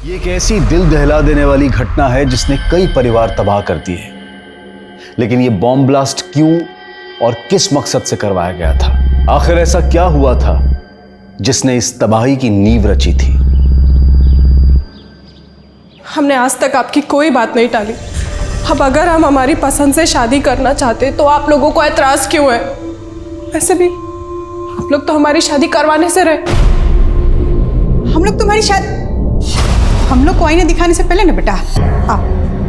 ये एक ऐसी दिल दहला देने वाली घटना है जिसने कई परिवार तबाह कर दिए। लेकिन ये बॉम्ब ब्लास्ट क्यों और किस मकसद से करवाया गया था? आखिर ऐसा क्या हुआ था जिसने इस तबाही की नींव रची थी? हमने आज तक आपकी कोई बात नहीं टाली। अब अगर हम हमारी पसंद से शादी करना चाहते तो आप लोगों को एतराज क्यों है? वैसे भी आप लोग तो हमारी शादी करवाने से रहे। हम लोग तुम्हारी शादी, हम लोग को आईना दिखाने से पहले ना बेटा, आओ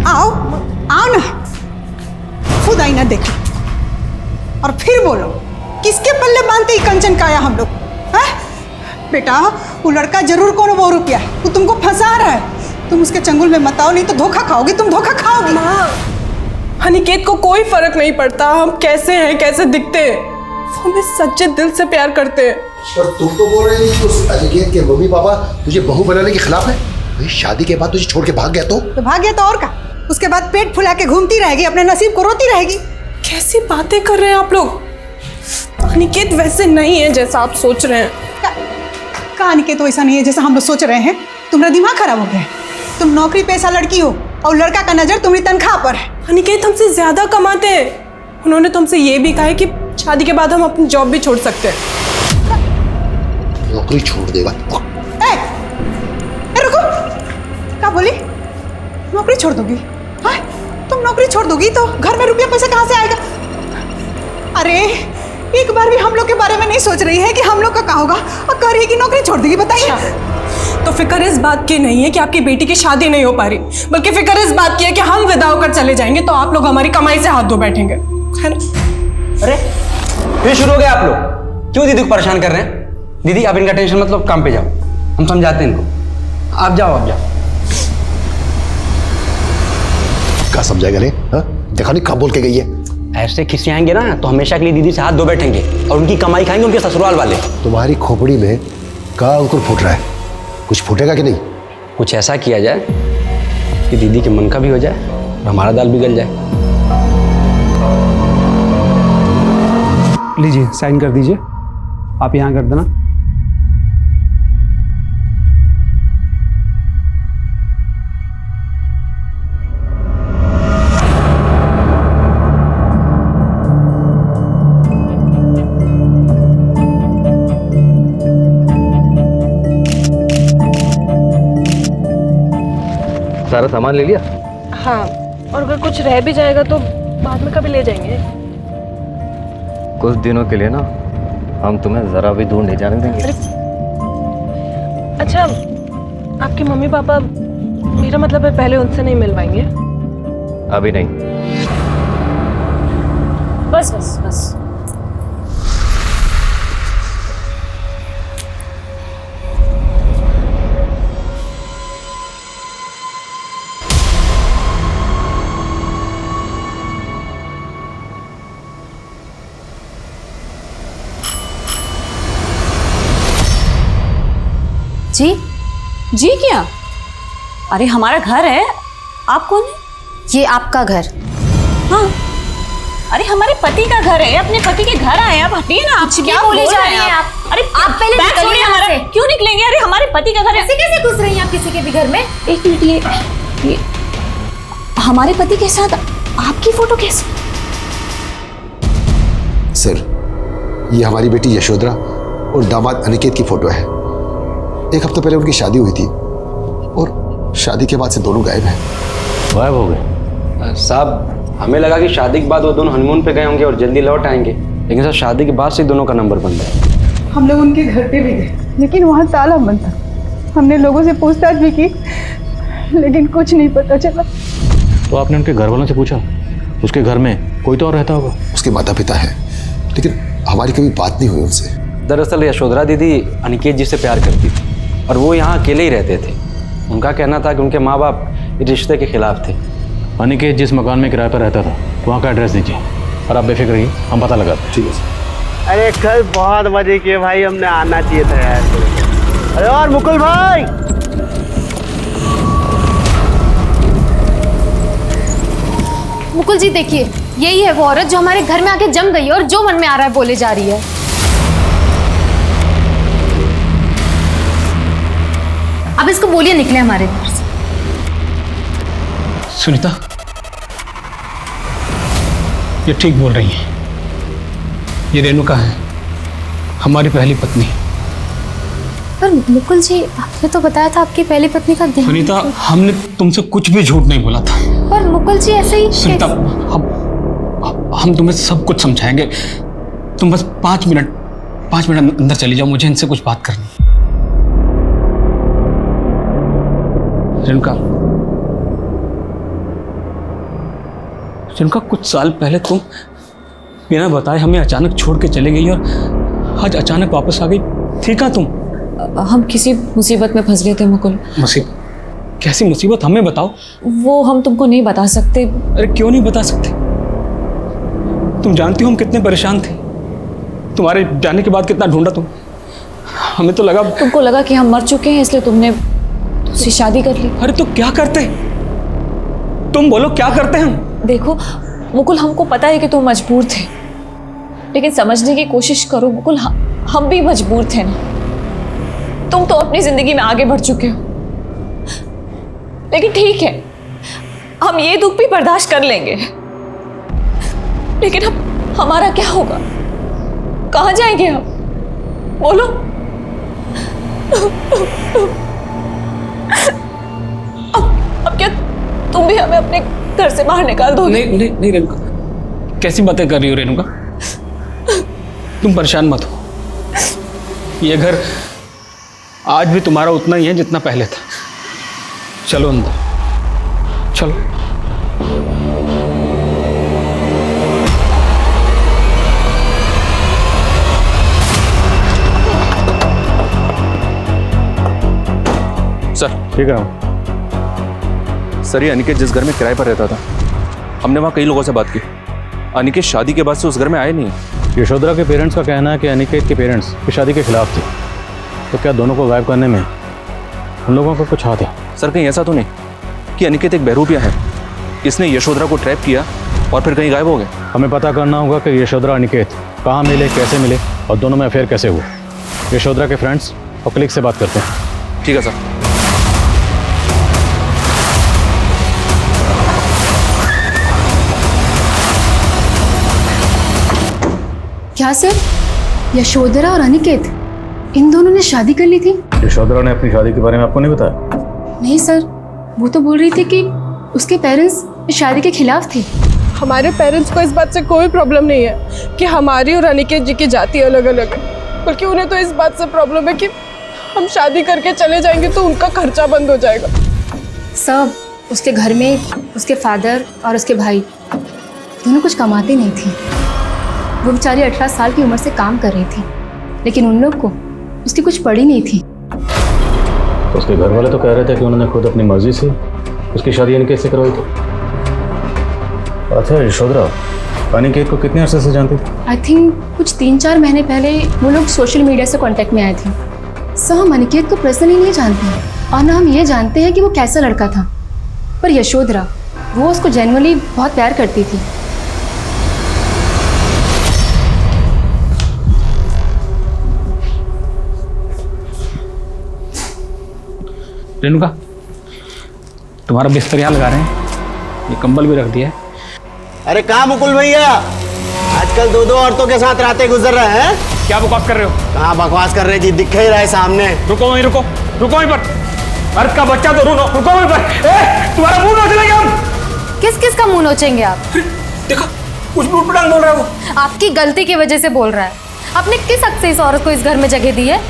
आओ आओ ना, खुद आईना देखो और फिर बोलो किसके पल्ले बांधते ही कंचन काया हम लोग हैं? बेटा वो लड़का जरूर कौन वो रुपया है, वो तुमको फंसा रहा है। तुम उसके चंगुल में मत आओ, नहीं तो धोखा खाओगी, तुम धोखा खाओगी। माँ, अनिकेत को कोई फर्क नहीं पड़ता हम कैसे हैं, कैसे दिखते हैं। वो हमें सच्चे दिल से प्यार करते हैं। पर तुम तो बोल रहे हो कि उस अनिकेत के मम्मी पापा तुझे बहू बनाने के खिलाफ है। भाई शादी के बाद तुझे छोड़ के भाग गया तो भाग गया तो और का? उसके बाद पेट फुला के घूमती रहेगी, अपने नसीब को रोती रहेगी। कैसी बातें कर रहे हैं आप लोग? अनिकेत वैसे नहीं है जैसा आप सोच रहे हैं। का अनिकेत तो ऐसा नहीं है जैसा हम लोग सोच रहे हैं। तुम्हारा दिमाग खराब हो गया है। तुम नौकरी पेशा लड़की हो और लड़का का नजर तुम्हारी तनख्वाह पर है। अनिकेत हमसे ज्यादा कमाते हैं। उन्होंने तो हमसे ये भी कहा है कि शादी के बाद हम अपनी जॉब भी छोड़ सकते हैं। नौकरी छोड़ देगा? रुको, क्या बोली? नौकरी छोड़ दोगी? हाँ, तुम नौकरी छोड़ दोगी तो घर में रुपया पैसा कहाँ से आएगा? अरे एक बार भी हम लोग के बारे में नहीं सोच रही है कि हम लोग का क्या होगा और कह रही है कि नौकरी छोड़ देगी। बताइए। तो फिक्र इस बात की नहीं है कि आपकी बेटी की शादी नहीं हो पा रही, बल्कि फिक्र इस बात की है कि हम विदा होकर चले जाएंगे तो आप लोग हमारी कमाई से हाथ धो बैठेंगे, है ना? अरे फिर शुरू हो गया आप लोग। क्यों दीदी को परेशान कर रहे हैं? दीदी आप इनका टेंशन मतलब काम पे जाओ, हम समझाते हैं इनको। आप जाओ आप जाओ। क्या समझाएगा रे? देखा नहीं कब बोल के गई है। ऐसे खिसियाएंगे ना तो हमेशा के लिए दीदी से हाथ धो बैठेंगे और उनकी कमाई खाएंगे उनके ससुराल वाले। तुम्हारी खोपड़ी में कहाँ अंकुर फूट रहा है? कुछ फूटेगा कि नहीं? कुछ ऐसा किया जाए कि दीदी के मन का भी हो जाए और हमारा दाल भी गल जाए। लीजिए साइन कर दीजिए। आप यहाँ कर देना। सारा सामान ले लिया? हाँ, और अगर कुछ रह भी जाएगा तो बाद में कभी ले जाएंगे। कुछ दिनों के लिए ना हम तुम्हें जरा भी दूर नहीं जाने देंगे। अच्छा, आपके मम्मी पापा, मेरा मतलब है पहले उनसे नहीं मिलवाएंगे? अभी नहीं। बस बस बस। जी जी क्या? अरे हमारा घर है। आप कौन है? ये आपका घर? हाँ, अरे हमारे पति का घर है। अपने पति के घर आए। आप हटिए ना। आप क्या बोले जा रहे हैं आप? अरे आप पहले बैग निकलिए छोड़िए यहाँ हमारा। से। क्यों निकलेंगे? अरे हमारे पति का घर है। ऐसे कैसे घुस रही हैं आप किसी के भी घर में? एक मिनट, ये हमारे पति के साथ आपकी फोटो कैसे? सर, ये हमारी बेटी यशोधरा और दामाद अनिकेत की फोटो है। एक हफ्ता पहले उनकी शादी हुई थी और शादी के बाद से दोनों गायब हैं। गायब हो गए? साहब हमें लगा कि शादी के बाद वो दोनों हनीमून पे गए होंगे और जल्दी लौट आएंगे, लेकिन सर शादी के बाद से दोनों का नंबर बंद है। हम लोग उनके घर पे भी गए लेकिन वहाँ ताला बंद था। हमने लोगों से पूछताछ भी की लेकिन कुछ नहीं पता चला। तो आपने उनके घर वालों से पूछा? उसके घर में कोई तो और रहता होगा। उसके माता पिता हैं, लेकिन हमारी कभी बात नहीं हुई उनसे। दरअसल यशोधरा दीदी अनिकेत जी से प्यार करती थी और वो यहाँ अकेले ही रहते थे। उनका कहना था कि उनके माँ बाप इस रिश्ते के खिलाफ थे। अनिकेत जिस मकान में किराए पर रहता था वहाँ का एड्रेस दीजिए और आप बेफिक्र रहिए, हम पता लगाते हैं। ठीक है सर। अरे कल बहुत मजे किए भाई, हमने आना चाहिए था यार। अरे और मुकुल भाई, मुकुल जी देखिए, यही है वो औरत जो हमारे घर में आके जम गई है और जो मन में आ रहा है बोले जा रही है। अब इसको बोलिए निकले हमारे घर से। सुनीता, ये ठीक बोल रही है। ये रेणुका है, हमारी पहली पत्नी। पर मुकुल जी, आपने तो बताया था आपकी पहली पत्नी का देहांत। सुनीता, हमने तुमसे कुछ भी झूठ नहीं बोला था। पर मुकुल जी ऐसे ही सुनीता, हम तुम्हें सब कुछ समझाएंगे। तुम बस 5 मिनट अंदर चली जाओ, मुझे इनसे कुछ बात करनी है। रेणुका, कुछ साल पहले तुम बिना बताए हमें अचानक छोड़ के चले गई और आज अचानक वापस आ गई। थी कहाँ तुम? हम किसी मुसीबत में फंस गए थे मुकुल। मुसीबत? कैसी मुसीबत, हमें बताओ। वो हम तुमको नहीं बता सकते। अरे क्यों नहीं बता सकते? तुम जानती हो हम कितने परेशान थे। तुम्हारे जाने के बाद कितना ढूंढा तुम। हमें तो लगा तुमको लगा कि हम मर चुके हैं, इसलिए तुमने उससे शादी कर ली। अरे तो क्या करते? तुम बोलो, क्या करते हम? देखो मुकुल, हमको पता है कि तुम मजबूर थे, लेकिन समझने की कोशिश करो मुकुल, हम भी मजबूर थे ना। तुम तो अपनी जिंदगी में आगे बढ़ चुके हो, लेकिन ठीक है, हम ये दुख भी बर्दाश्त कर लेंगे। लेकिन अब हमारा क्या होगा? कहाँ जाएंगे हम? बोलो। अब क्या तुम भी हमें अपने घर से बाहर निकाल दोगे? नहीं रेणुका, कैसी बातें कर रही हो रेणुका? तुम परेशान मत हो। ये घर आज भी तुम्हारा उतना ही है जितना पहले था। चलो अंदर, चलो। सर, ठीक है सर, ये अनिकेत जिस घर में किराए पर रहता था, हमने वहाँ कई लोगों से बात की। अनिकेत शादी के बाद से उस घर में आए नहीं। यशोधरा के पेरेंट्स का कहना है कि अनिकेत के पेरेंट्स की शादी के खिलाफ थे। तो क्या दोनों को गायब करने में हम लोगों का कुछ हाथ है? सर, कहीं ऐसा तो नहीं कि अनिकेत एक बहरूपिया है, इसने यशोधरा को ट्रैप किया और फिर कहीं गायब हो गए? हमें पता करना होगा कि यशोधरा अनिकेत कहाँ मिले, कैसे मिले और दोनों में अफेयर कैसे हुआ। यशोधरा के फ्रेंड्स और कलीग से बात करते हैं। ठीक है सर। क्या सर, यशोधरा और अनिकेत इन दोनों ने शादी कर ली थी? यशोधरा ने अपनी शादी के बारे में आपको नहीं बताया? नहीं सर, वो तो बोल रही थी कि उसके पेरेंट्स शादी के खिलाफ थे। हमारे पेरेंट्स को इस बात से कोई प्रॉब्लम नहीं है कि हमारी और अनिकेत जी की जाति अलग अलग है, बल्कि उन्हें तो इस बात से प्रॉब्लम है कि हम शादी करके चले जाएंगे तो उनका खर्चा बंद हो जाएगा। सब उसके घर में उसके फादर और उसके भाई दोनों कुछ कमाते नहीं थे। वो बेचारी 18 साल की उम्र से काम कर रही थी, लेकिन उन लोग को उसकी कुछ पड़ी नहीं थी। उसके घर वाले तो कह रहे थे कि उन्होंने खुद अपनी मर्जी से उसकी शादी अनिकेत से करवाई थी। अच्छा, यशोधरा अनिकेत को कितने अरसे से जानती थी? आई थिंक कुछ 3-4 महीने पहले वो लोग सोशल मीडिया से कांटेक्ट में आए थे। सो हम अनिकेत को पर्सनली नहीं जानते हैं और ना हम ये जानते हैं कि वो कैसा लड़का था, पर यशोधरा वो उसको जेन्युइनली बहुत प्यार करती थी। रेणुका, तुम्हारा बिस्तर यहाँ लगा रहे हैं, ये कंबल भी रख दिया है। अरे कहाँ मुकुल भैया, आजकल 2-2 औरतों के साथ रातें गुजर रहे हैं। क्या बकवास कर रहे हो? कहाँ बकवास कर रहे जी, दिख ही रहा है सामने। रुको वहीं, रुको वहीं पर। अर्थ का बच्चा तो रुको वहीं पर। तुम्हारा मुंह नोच लेंगे हम। किस का मुंह नोचेंगे आप? देखो, कुछ भी उठपटांग बोल रहा है वो। आपकी गलती की वजह से बोल रहा है। आपने किस हक से इस औरत को इस घर में जगह दी है?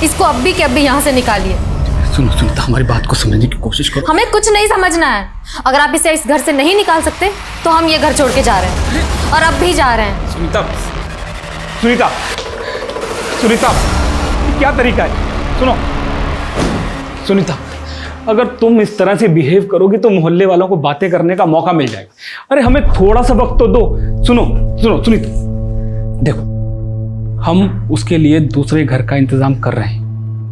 इसको अब भी यहाँ से निकालिए। सुनो सुनीता, हमारी बात को समझने की कोशिश करो। हमें कुछ नहीं समझना है। अगर आप इसे इस घर से नहीं निकाल सकते तो हम ये घर छोड़ के जा रहे हैं, और अब भी जा रहे हैं। सुनीता, क्या तरीका है? सुनो सुनीता, अगर तुम इस तरह से बिहेव करोगी तो मोहल्ले वालों को बातें करने का मौका मिल जाएगा। अरे हमें थोड़ा सा वक्त तो दो। सुनो सुनीता, देखो, हम उसके लिए दूसरे घर का इंतजाम कर रहे हैं,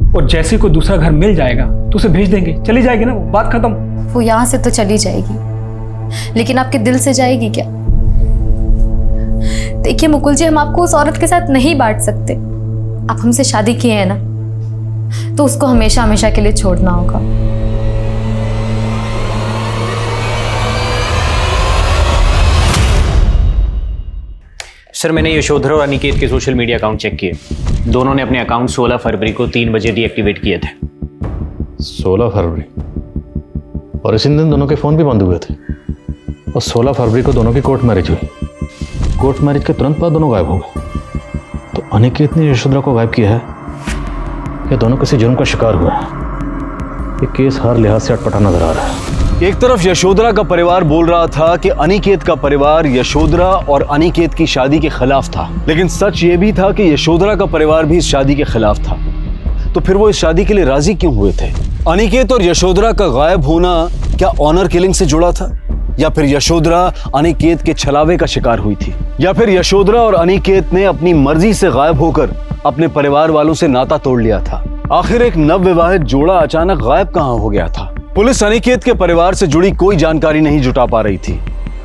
और जैसे कोई दूसरा घर मिल जाएगा तो उसे भेज देंगे, चली जाएगी ना, बात खत्म। वो यहाँ से तो चली जाएगी, लेकिन आपके दिल से जाएगी क्या? देखिए मुकुल जी, हम आपको उस औरत के साथ नहीं बांट सकते। आप हमसे शादी किए हैं ना, तो उसको हमेशा हमेशा के लिए छोड़ना होगा। सर, मैंने यशोधरा और अनिकेत के सोशल मीडिया अकाउंट चेक किए। दोनों ने अपने अकाउंट 16 फरवरी को 3 बजे डीएक्टिवेट किए थे। 16 फरवरी? और इसी दिन दोनों के फ़ोन भी बंद हुए थे। और 16 फरवरी को दोनों की कोर्ट मैरिज हुई। कोर्ट मैरिज के तुरंत बाद दोनों गायब हो गए। तो अनिकेत ने यशोधरा को गायब किया है या दोनों किसी जुर्म का शिकार हुआ है? ये केस हर लिहाज से अटपटा नजर आ रहा है। एक तरफ यशोधरा का परिवार बोल रहा था कि अनिकेत का परिवार यशोधरा और अनिकेत की शादी के खिलाफ था, लेकिन सच ये भी था कि यशोधरा का परिवार भी इस शादी के खिलाफ था। तो फिर वो इस शादी के लिए राजी क्यों हुए थे? अनिकेत और यशोधरा का गायब होना क्या ऑनर किलिंग से जुड़ा था, या फिर यशोधरा अनिकेत के छलावे का शिकार हुई थी, या फिर यशोधरा और अनिकेत ने अपनी मर्जी से गायब होकर अपने परिवार वालों से नाता तोड़ लिया था? आखिर एक नवविवाहित जोड़ा अचानक गायब कहां हो गया था? पुलिस अनिकेत के परिवार से जुड़ी कोई जानकारी नहीं जुटा पा रही थी,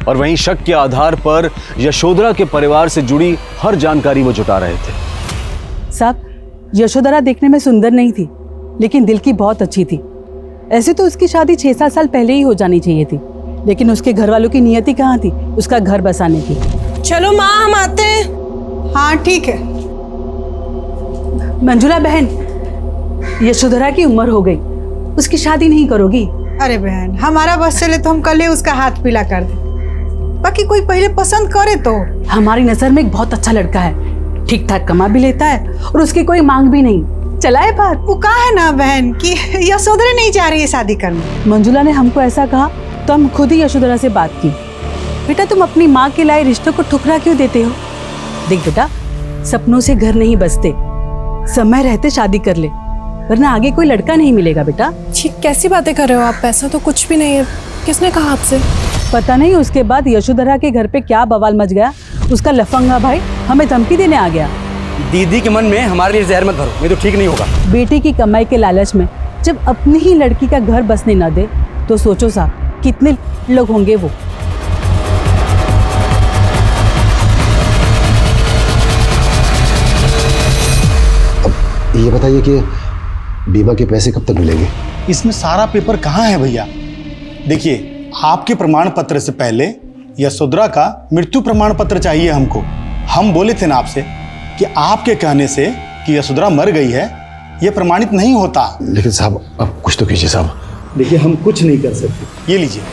और वहीं शक के आधार पर यशोधरा के परिवार से जुड़ी हर जानकारी वो जुटा रहे थे। साहब, यशोधरा देखने में सुंदर नहीं थी, लेकिन दिल की बहुत अच्छी थी। ऐसे तो उसकी शादी 6-7 साल पहले ही हो जानी चाहिए थी, लेकिन उसके घर वालों की नियति कहाँ थी उसका घर बसाने की। चलो माँ, हम आते हैं। हाँ ठीक है। मंजुला बहन, यशोधरा की उम्र हो गई, उसकी शादी नहीं करोगी? अरे बहन, हमारा बस चले तो हम कल ही उसका हाथ पीला कर दे। बाकी कोई पहले पसंद करे तो। हमारी नजर में एक बहुत अच्छा लड़का है, ठीक ठाक कमा भी लेता है और उसकी कोई मांग भी नहीं। चला है बात। वो कहा है ना बहन कि यशोधरा नहीं चाह रही है शादी करने। मंजुला ने हमको ऐसा कहा तो हम खुद ही यशोधरा से बात की। बेटा, तुम अपनी माँ के लाए रिश्तों को ठुकरा क्यों देते हो? देख बेटा, सपनों से घर नहीं बसते, समय रहते शादी कर ले, वरना आगे कोई लड़का नहीं मिलेगा। बेटा कैसी बातें कर रहे हो आप? पैसा तो कुछ भी नहीं है। किसने कहा आपसे? पता नहीं उसके बाद यशोधरा के घर पे क्या बवाल मच गया। उसका लफंगा भाई हमें धमकी देने आ गया। दीदी के मन में हमारे लिए जहर मत भरो, नहीं तो ठीक नहीं होगा। बेटी की कमाई के लालच में जब अपनी ही लड़की का घर बसने न दे तो सोचो साहब कितने लोग होंगे वो। अब ये बताइए कि बीमा के पैसे कब तक मिलेंगे? इसमें सारा पेपर कहाँ है भैया? देखिए, आपके प्रमाण पत्र से पहले यशोधरा का मृत्यु प्रमाण पत्र चाहिए हमको। हम बोले थे ना आपसे कि आपके कहने से कि यशोधरा मर गई है, यह प्रमाणित नहीं होता। लेकिन साहब, अब कुछ तो कीजिए साहब। देखिए, हम कुछ नहीं कर सकते। ये लीजिए।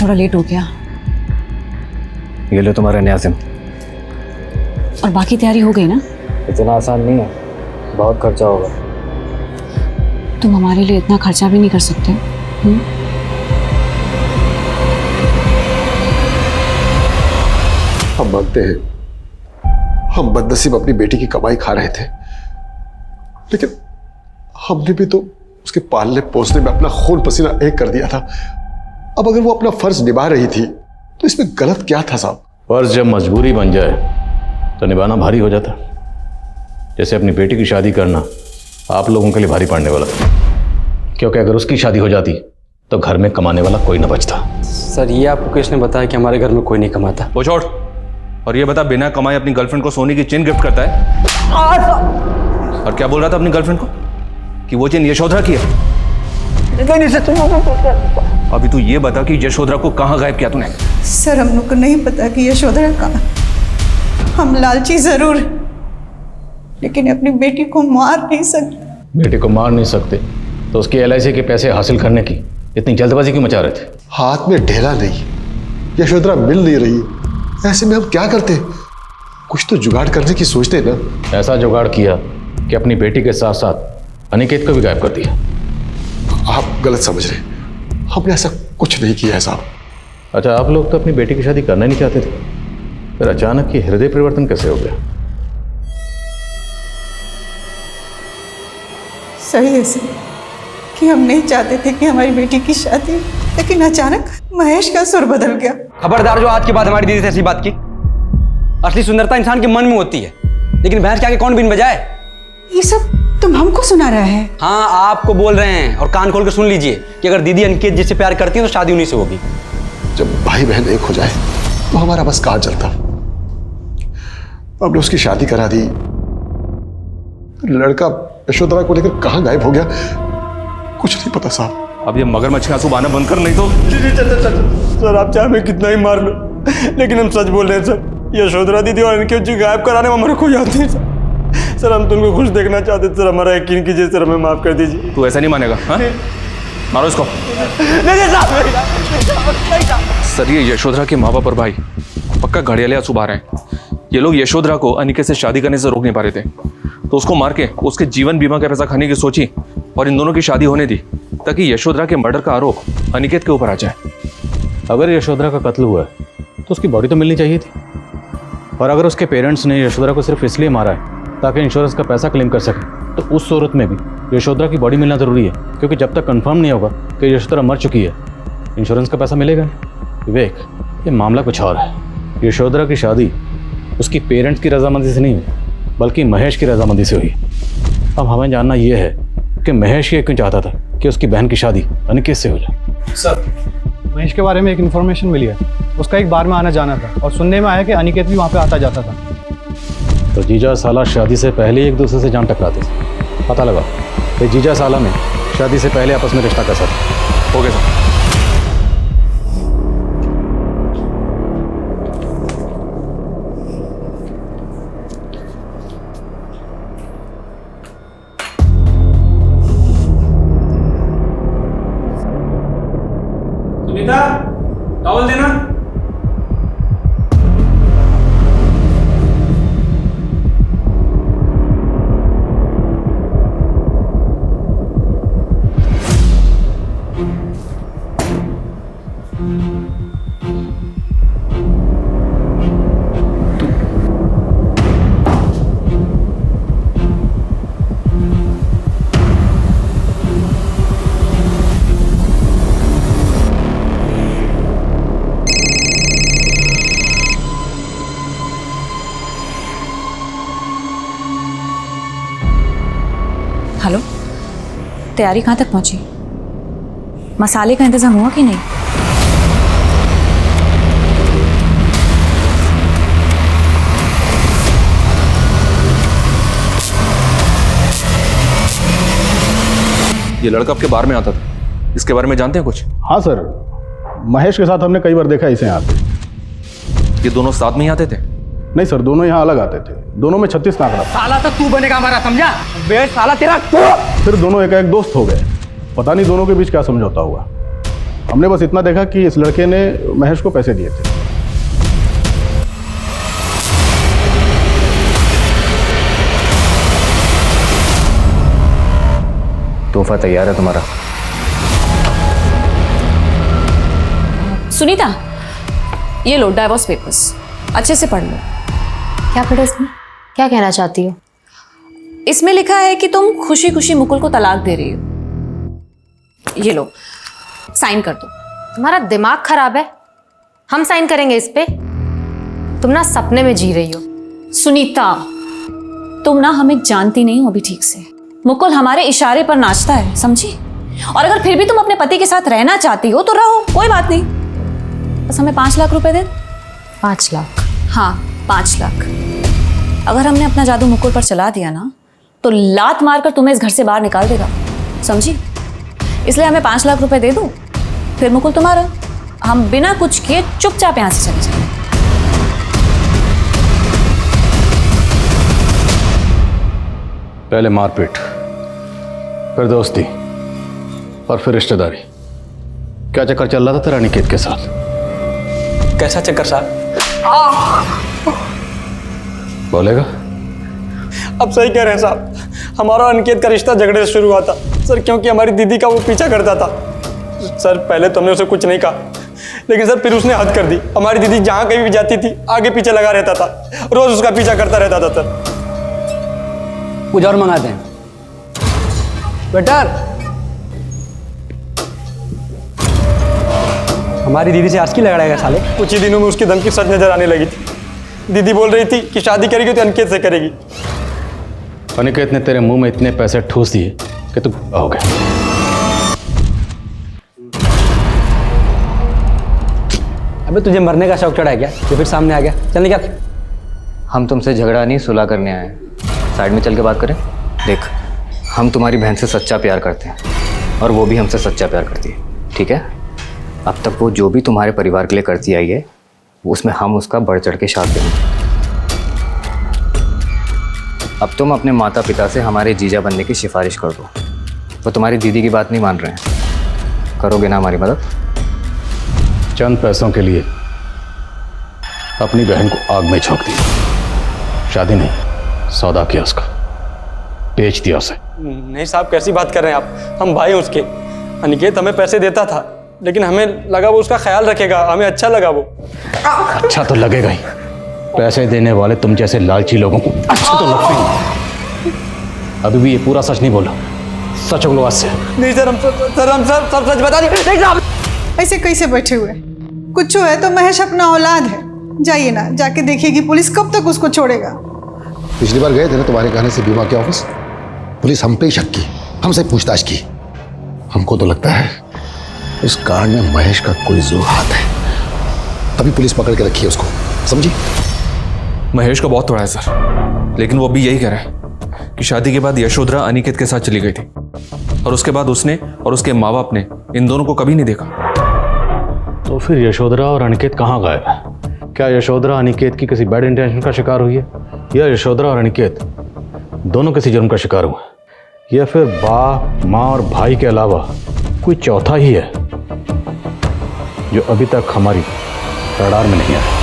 थोड़ा लेट हो गया। ये लो तुम्हारा न्याज़िम। और बाकी तैयारी हो गई ना? इतना आसान नहीं है, बहुत खर्चा होगा। तुम हमारे लिए इतना खर्चा भी नहीं कर सकते। हम मानते हैं, हम बदनसीब अपनी बेटी की कमाई खा रहे थे, लेकिन हमने भी तो उसके पालने पोसने में अपना खून पसीना एक कर दिया था। अब अगर वो अपना फर्ज निभा रही थी तो इसमें गलत क्या था साहब? फर्ज जब मजबूरी बन जाए तो निभाना भारी हो जाता। जैसे अपनी बेटी की शादी करना आप लोगों के लिए भारी पड़ने वाला था, क्योंकि अगर उसकी शादी हो जाती तो घर में कमाने वाला कोई न बचता। सर, ये आपको किसने बताया कि हमारे घर में कोई नहीं कमाता? वो छोड़, और ये बता, बिना कमाए अपनी गर्लफ्रेंड को सोने की चेन गिफ्ट करता है? और क्या बोल रहा था अपनी गर्लफ्रेंड को कि वो चेन यशोधरा की है? अभी तू ये बता कि यशोधरा को कहाँ गायब किया तूने? सर, हम लोग को नहीं पता कि यशोधरा कहाँ। हम लालची जरूर, लेकिन अपनी बेटी को मार नहीं सकते। बेटी को मार नहीं सकते तो उसकी LIC के पैसे हासिल करने की इतनी जल्दबाजी क्यों मचा रहे थे? हाथ में ढेला नहीं, यशोधरा मिल नहीं रही, ऐसे में हम क्या करते? कुछ तो जुगाड़ करने की सोचते ना। ऐसा जुगाड़ किया कि अपनी बेटी के साथ साथ अनिकेत को भी गायब कर दिया। आप गलत समझ रहे, हमने ऐसा कुछ नहीं किया है साहब। अच्छा, आप लोग तो अपनी बेटी की शादी करना नहीं चाहते थे, फिर अचानक ये हृदय परिवर्तन कैसे हो गया? सही है सर कि हम नहीं चाहते थे कि हमारी बेटी की शादी, लेकिन अचानक महेश का सुर बदल गया। खबरदार जो आज के बाद हमारी दीदी से ऐसी बात की। असली सुंदरता इंसान के मन में होती है, लेकिन भैंस के आगे कौन बीन बजाए। ये सब तुम हमको सुना रहा है? हाँ, आपको बोल रहे हैं, और कान खोल कर सुन लीजिए कि अगर दीदी अनिकेत जिससे प्यार करती है तो शादी उन्हीं से होगी। जब भाई बहन एक हो जाए तो हमारा बस कहाँ चलता। हमने उसकी शादी करा दी, लड़का यशोधरा को लेकर कहाँ गायब हो गया कुछ नहीं पता साहब। अब ये मगरमच्छ के आंसू बहाना बंद कर, नहीं तो सर आप चाहे मैं कितना ही मार लो, लेकिन हम सच बोल रहे हैं सर। यशोधरा दीदी और अनिकेत जी गायब कराने में हमारे को याद नहीं सर। सर हम तुमको खुश देखना चाहते सर, हमारा यकीन कीजिए सर, हमें माफ कर दीजिए। तू ऐसा नहीं मानेगा? हाँ, मारो इसको। सर ये यशोधरा के माँ बाप और भाई पक्का घड़ियाले आंसू बहा रहे हैं। ये लोग यशोधरा को अनिकेत से शादी करने से रोक नहीं पा रहे थे, तो उसको मार के उसके जीवन बीमा का पैसा खाने की सोची और इन दोनों की शादी होने दी, ताकि यशोधरा के मर्डर का आरोप अनिकेत के ऊपर आ जाए। अगर यशोधरा का कत्ल हुआ है तो उसकी बॉडी तो मिलनी चाहिए थी, और अगर उसके पेरेंट्स ने यशोधरा को सिर्फ इसलिए मारा है ताकि इंश्योरेंस का पैसा क्लेम कर सके, तो उस सूरत में भी यशोधरा की बॉडी मिलना ज़रूरी है, क्योंकि जब तक कंफर्म नहीं होगा कि यशोधरा मर चुकी है, इंश्योरेंस का पैसा मिलेगा नहीं। विवेक, ये मामला कुछ और है। यशोधरा की शादी उसकी पेरेंट्स की रजामंदी से नहीं हुई, बल्कि महेश की रजामंदी से हुई। अब हमें जानना ये है कि महेश ये क्यों चाहता था कि उसकी बहन की शादी अनिकेत से हो जाए। सर, महेश के बारे में एक इन्फॉर्मेशन मिली है, उसका एक बार में आना जाना था, और सुनने में आया कि अनिकेत भी वहाँ पे आता जाता था। तो जीजा साला शादी से पहले एक दूसरे से जान टकराते थे। पता लगा कि जीजा साला में शादी से पहले आपस में रिश्ता कैसा था। हो गया सर। सुनीता, टॉवल देना। हेलो, तैयारी कहाँ तक पहुंची? मसाले का इंतजाम हुआ कि नहीं? ये लड़का आपके बार में आता था, इसके बारे में जानते हैं कुछ? हाँ सर, महेश के साथ हमने कई बार देखा इसे यहाँ पे। ये दोनों साथ में ही आते थे? नहीं सर, दोनों यहाँ अलग आते थे। दोनों में 36 का आंकड़ा। साला तो तू बनेगा हमारा, समझा? बे साला तेरा फिर दोनों एक दोस्त हो गए। पता नहीं दोनों के बीच क्या समझौता हुआ। हमने बस इतना देखा कि इस लड़के ने महेश को पैसे दिए थे। तोहफा तैयार है तुम्हारा। सुनीता, ये लो डाइवोर्स पेपर्स, अच्छे से पढ़ लो। क्या पढ़ा इसमें? क्या कहना चाहती हो? इसमें लिखा है कि तुम खुशी खुशी मुकुल को तलाक दे रही हो। ये लो, साइन कर दो। तुम्हारा दिमाग खराब है? हम साइन करेंगे इस पे? तुम ना सपने में जी रही हो। सुनीता, तुम ना हमें जानती नहीं हो अभी ठीक से। मुकुल हमारे इशारे पर नाचता है, समझी? और अगर फिर भी तुम अपने पति के साथ रहना चाहती हो तो रहो, कोई बात नहीं। बस हमें 5 लाख रुपए दे। 5 लाख? हाँ, 5 लाख। अगर हमने अपना जादू मुकुल पर चला दिया ना, तो लात मारकर तुम्हें इस घर से बाहर निकाल देगा, समझी? इसलिए हमें 5 लाख रुपए दे दो, फिर मुकुल तुम्हारा। हम बिना कुछ किए चुपचाप यहां से चले जाएंगे। पहले मारपीट, फिर दोस्ती, और फिर रिश्तेदारी। क्या चक्कर चल रहा था तेरा अनिकेत के साथ? कैसा चक्कर साहब? बोलेगा? अब सही कह रहे हैं साहब, हमारा अनिकेत का रिश्ता झगड़े से शुरू हुआ था सर, क्योंकि हमारी दीदी का वो पीछा करता था सर। पहले तो हमने उसे कुछ नहीं कहा, लेकिन सर फिर उसने हद कर दी। हमारी दीदी जहाँ कहीं भी जाती थी आगे पीछे लगा रहता था, रोज उसका पीछा करता रहता था सर। कुछ और मंगाते हैं? वेटर, हमारी दीदी से आज की लड़ाएगा साले। कुछ ही दिनों में उसकी धमकी सच नजर आने लगी थी। दीदी बोल रही थी कि शादी करेगी तो अनिकेत से करेगी। अनिकेत ने तेरे मुंह में इतने पैसे ठूस दिए कि तू हो गया। अबे तुझे मरने का शौक चढ़ा है क्या? ये फिर सामने आ गया। चल निकल। हम तुमसे झगड़ा नहीं सुलह करने आए हैं। साइड में चल के बात करें। देख, हम तुम्हारी बहन से सच्चा प्यार करते हैं और वो भी हमसे सच्चा प्यार करती है, ठीक है? अब तक वो जो भी तुम्हारे परिवार के लिए करती आई है उसमें हम उसका बढ़ चढ़ के साथ देंगे। अब तुम अपने माता पिता से हमारे जीजा बनने की सिफारिश कर दो। वो तुम्हारी दीदी की बात नहीं मान रहे हैं। करोगे ना हमारी मदद? चंद पैसों के लिए अपनी बहन को आग में झोंक दिया। शादी नहीं, सौदा किया उसका, बेच दिया उसे। नहीं साहब, कैसी बात कर रहे हैं आप? हम भाई हैं उसके। अनिकेत हमें पैसे देता था, लेकिन हमें लगा वो उसका ख्याल रखेगा, हमें अच्छा लगा वो। अच्छा तो लगेगा ही। पैसे देने वाले तुम जैसे लालची लोगों को अच्छा तो लगते ही। अभी भी ये पूरा सच नहीं बोला, सच बोलो आज से। नहीं सर, हम सब सच बता दें। ऐसे कैसे बैठे हुए? कुछ है तो महेश अपना औलाद है, जाइए ना, जाके देखिएगी पुलिस कब तक उसको छोड़ेगा। पिछली बार गए थे ना तुम्हारे कहने से बीमा के ऑफिस, पुलिस हम पे ही शक की, हमसे पूछताछ की। हमको तो लगता है इस कांड में महेश का कोई जोर हाथ है, तभी पुलिस पकड़ के रखी है उसको, समझी? महेश का बहुत थोड़ा है सर, लेकिन वो भी यही कह रहा है कि शादी के बाद यशोधरा अनिकेत के साथ चली गई थी और उसके बाद उसने और उसके माँ बाप ने इन दोनों को कभी नहीं देखा। तो फिर यशोधरा और अनिकेत कहाँ गायब है? क्या यशोधरा अनिकेत की किसी बैड इंटेंशन का शिकार हुई है, या यशोधरा और अनिकेत दोनों किसी जुर्म का शिकार हुए, या फिर बाप माँ और भाई के अलावा कोई चौथा ही है जो अभी तक हमारी रडार में नहीं आया?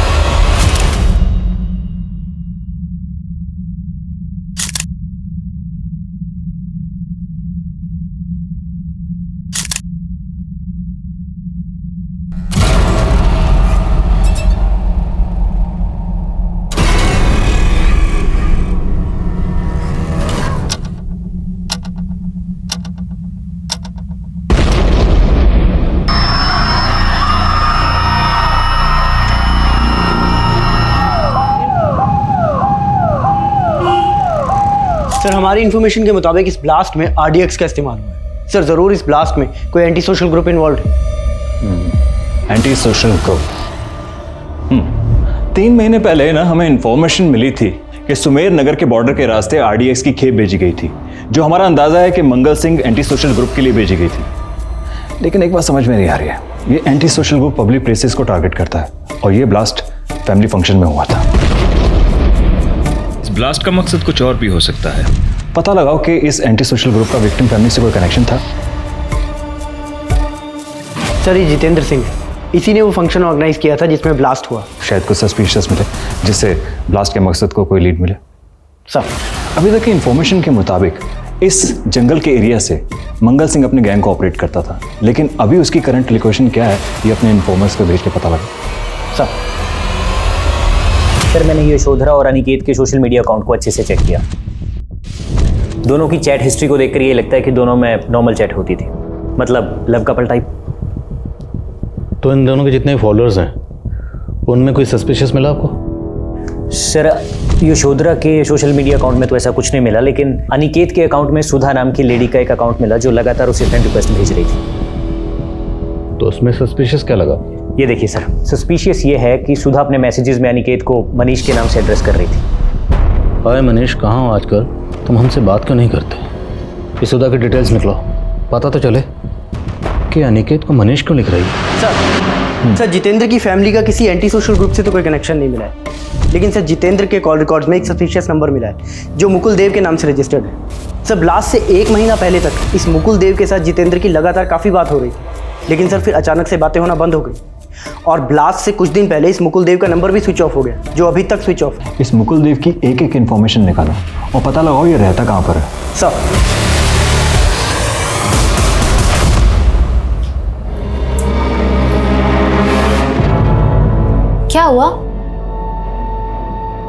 सर, हमारी इन्फॉर्मेशन के मुताबिक इस ब्लास्ट में RDX का इस्तेमाल हुआ है। सर, ज़रूर इस ब्लास्ट में कोई एंटी सोशल ग्रुप इन्वॉल्व है। Anti social group. 3 महीने पहले ना हमें इन्फॉर्मेशन मिली थी कि सुमेर नगर के बॉर्डर के रास्ते RDX की खेप भेजी गई थी, जो हमारा अंदाजा है कि Mangal Singh anti social group के लिए भेजी गई थी। लेकिन एक बात समझ में नहीं आ रही है, ये anti social group public places को टारगेट करता है और ये ब्लास्ट फैमिली फंक्शन में हुआ था। ब्लास्ट का मकसद कुछ और भी हो सकता है। पता लगाओ कि इस एंटी सोशल ग्रुप का विक्टिम फैमिली से कोई कनेक्शन था। सर, ये जितेंद्र सिंह है, इसी ने वो फंक्शन ऑर्गेनाइज किया था जिसमें ब्लास्ट हुआ। शायद कुछ सस्पिशियस मिले जिससे ब्लास्ट के मकसद को कोई लीड मिले। सर, अभी तक की इंफॉर्मेशन के मुताबिक इस जंगल के एरिया से मंगल सिंह अपने गैंग को ऑपरेट करता था, लेकिन अभी उसकी करंट लोकेशन क्या है ये अपने इन्फॉर्मर्स को भेज के पता लगा। सर, मैंने यशोधरा और अनिकेत के सोशल मीडिया अकाउंट को अच्छे से चेक किया। दोनों की चैट हिस्ट्री को देखकर ये लगता है कि दोनों में नॉर्मल चैट होती थी, मतलब लव कपल टाइप। तो इन दोनों के जितने फॉलोअर्स हैं उनमें कोई सस्पिशियस मिला आपको? सर, यशोधरा के सोशल मीडिया अकाउंट में तो ऐसा कुछ नहीं मिला, लेकिन अनिकेत के अकाउंट में सुधा नाम की लेडी का एक अकाउंट मिला जो लगातार उसे फ्रेंड रिक्वेस्ट भेज रही थी। तो उसमें सस्पिशियस क्या लगा? ये देखिए सर, सस्पिशियस ये है कि सुधा अपने मैसेजेस में अनिकेत को मनीष के नाम से एड्रेस कर रही थी। अरे मनीष, कहाँ हो आजकल? तुम हमसे बात क्यों नहीं करते? इस सुधा की डिटेल्स निकलो, पता तो चले कि अनिकेत को मनीष क्यों लिख रही है। सर, जितेंद्र की फैमिली का किसी एंटी सोशल ग्रुप से तो कोई कनेक्शन नहीं मिला है, लेकिन सर जितेंद्र के कॉल रिकॉर्ड्स में एक सस्पिशियस नंबर मिला है जो मुकुल देव के नाम से रजिस्टर्ड है। सर, ब्लास्ट से 1 महीना पहले तक इस मुकुल देव के साथ जितेंद्र की लगातार काफ़ी बात हो रही थी, लेकिन सर फिर अचानक से बातें होना बंद हो गई और ब्लास्ट से कुछ दिन पहले इस मुकुल देव का नंबर भी स्विच ऑफ हो गया, जो अभी तक स्विच ऑफ है। इस मुकुल देव की एक एक इन्फॉर्मेशन निकालो और पता लगाओ ये रहता कहाँ पर है। सर, क्या हुआ?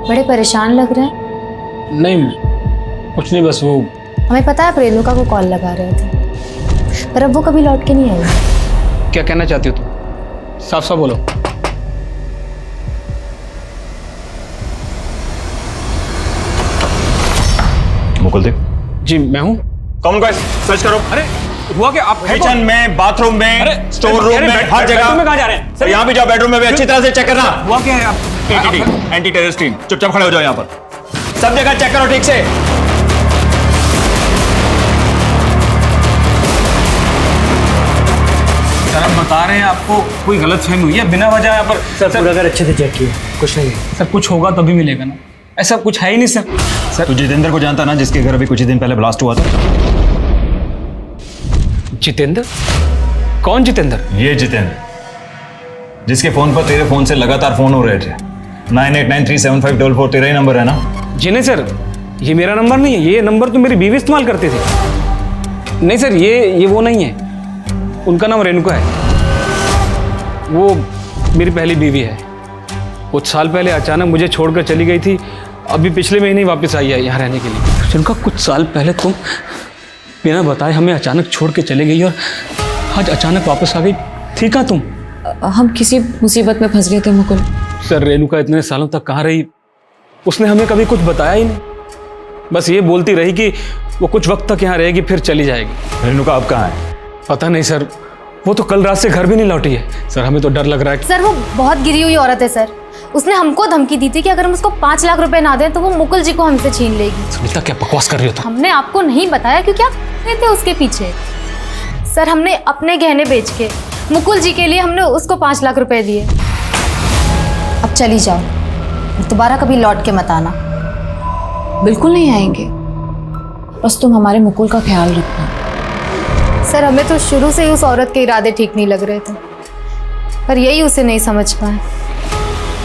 बड़े परेशान लग रहे हैं। नहीं कुछ नहीं, बस वो हमें पता है आप रेणुका को कॉल लगा रहे थे, पर अब वो कभी लौट के नहीं आई। क्या कहना चाहती हो तुम? साफ साफ बोलो। मुकुल देव। जी मैं हूँ। कौन गाइस सर्च करो। अरे हुआ क्या? आप किचन में, बाथरूम में, स्टोर रूम में, हर जगह। में कहाँ जा रहे हैं? सर यहाँ भी जाओ, बेडरूम में भी अच्छी तरह से चेक करना। हुआ क्या है? आप एंटी टेररिस्ट टीम चुपचाप खड़े हो जाओ यहाँ पर, सब जगह चेक करो ठीक से। सर हम बता रहे हैं आपको कोई गलत फहमी हुई है बिना वजह यहाँ पर। सर पूरा घर अच्छे से चेक किया, कुछ नहीं है। सर कुछ होगा तभी मिलेगा ना, ऐसा कुछ है ही नहीं सर। तू जितेंद्र को जानता ना, जिसके घर अभी कुछ ही दिन पहले ब्लास्ट हुआ था? जितेंद्र? कौन जितेंद्र? ये जितेंद्र जिसके फोन पर तेरे फोन से लगातार फोन हो रहे थे। 98937544 तेरा ही नंबर है ना? जी नहीं सर, ये मेरा नंबर नहीं है, ये नंबर तो मेरी बीवी इस्तेमाल करती थी। नहीं सर, ये वो नहीं है, उनका नाम रेणुका है, वो मेरी पहली बीवी है। कुछ साल पहले अचानक मुझे छोड़कर चली गई थी, अभी पिछले महीने ही वापस आई है यहाँ रहने के लिए। रेणुका, कुछ साल पहले तुम बिना बताए हमें अचानक छोड़ के चली गई और आज अचानक वापस आ गई। थी कहाँ तुम? हम किसी मुसीबत में फंस गए थे मुकुल। सर रेणुका इतने सालों तक कहाँ रही? उसने हमें कभी कुछ बताया ही नहीं, बस ये बोलती रही कि वो कुछ वक्त तक यहाँ रहेगी फिर चली जाएगी। रेणुका अब कहाँ है? पता नहीं सर, वो तो कल रात से घर भी नहीं लौटी है। सर हमें तो डर लग रहा है। सर वो बहुत गिरी हुई औरत है सर, उसने हमको धमकी दी थी कि अगर हम उसको 5 लाख रुपए ना दें तो वो मुकुल जी को हमसे छीन लेगी। सुनीता क्या बकवास कर रही हो तुम? हमने आपको नहीं बताया क्योंकि आप थे उसके पीछे। सर हमने अपने गहने बेच के मुकुल जी के लिए हमने उसको 5 लाख रुपए दिए। अब चली जाओ, दोबारा कभी लौट के मत आना। बिल्कुल नहीं आएंगे, बस तुम हमारे मुकुल का ख्याल रखना। सर हमें तो शुरू से ही उस औरत के इरादे ठीक नहीं लग रहे थे, पर यही उसे नहीं समझ पाए।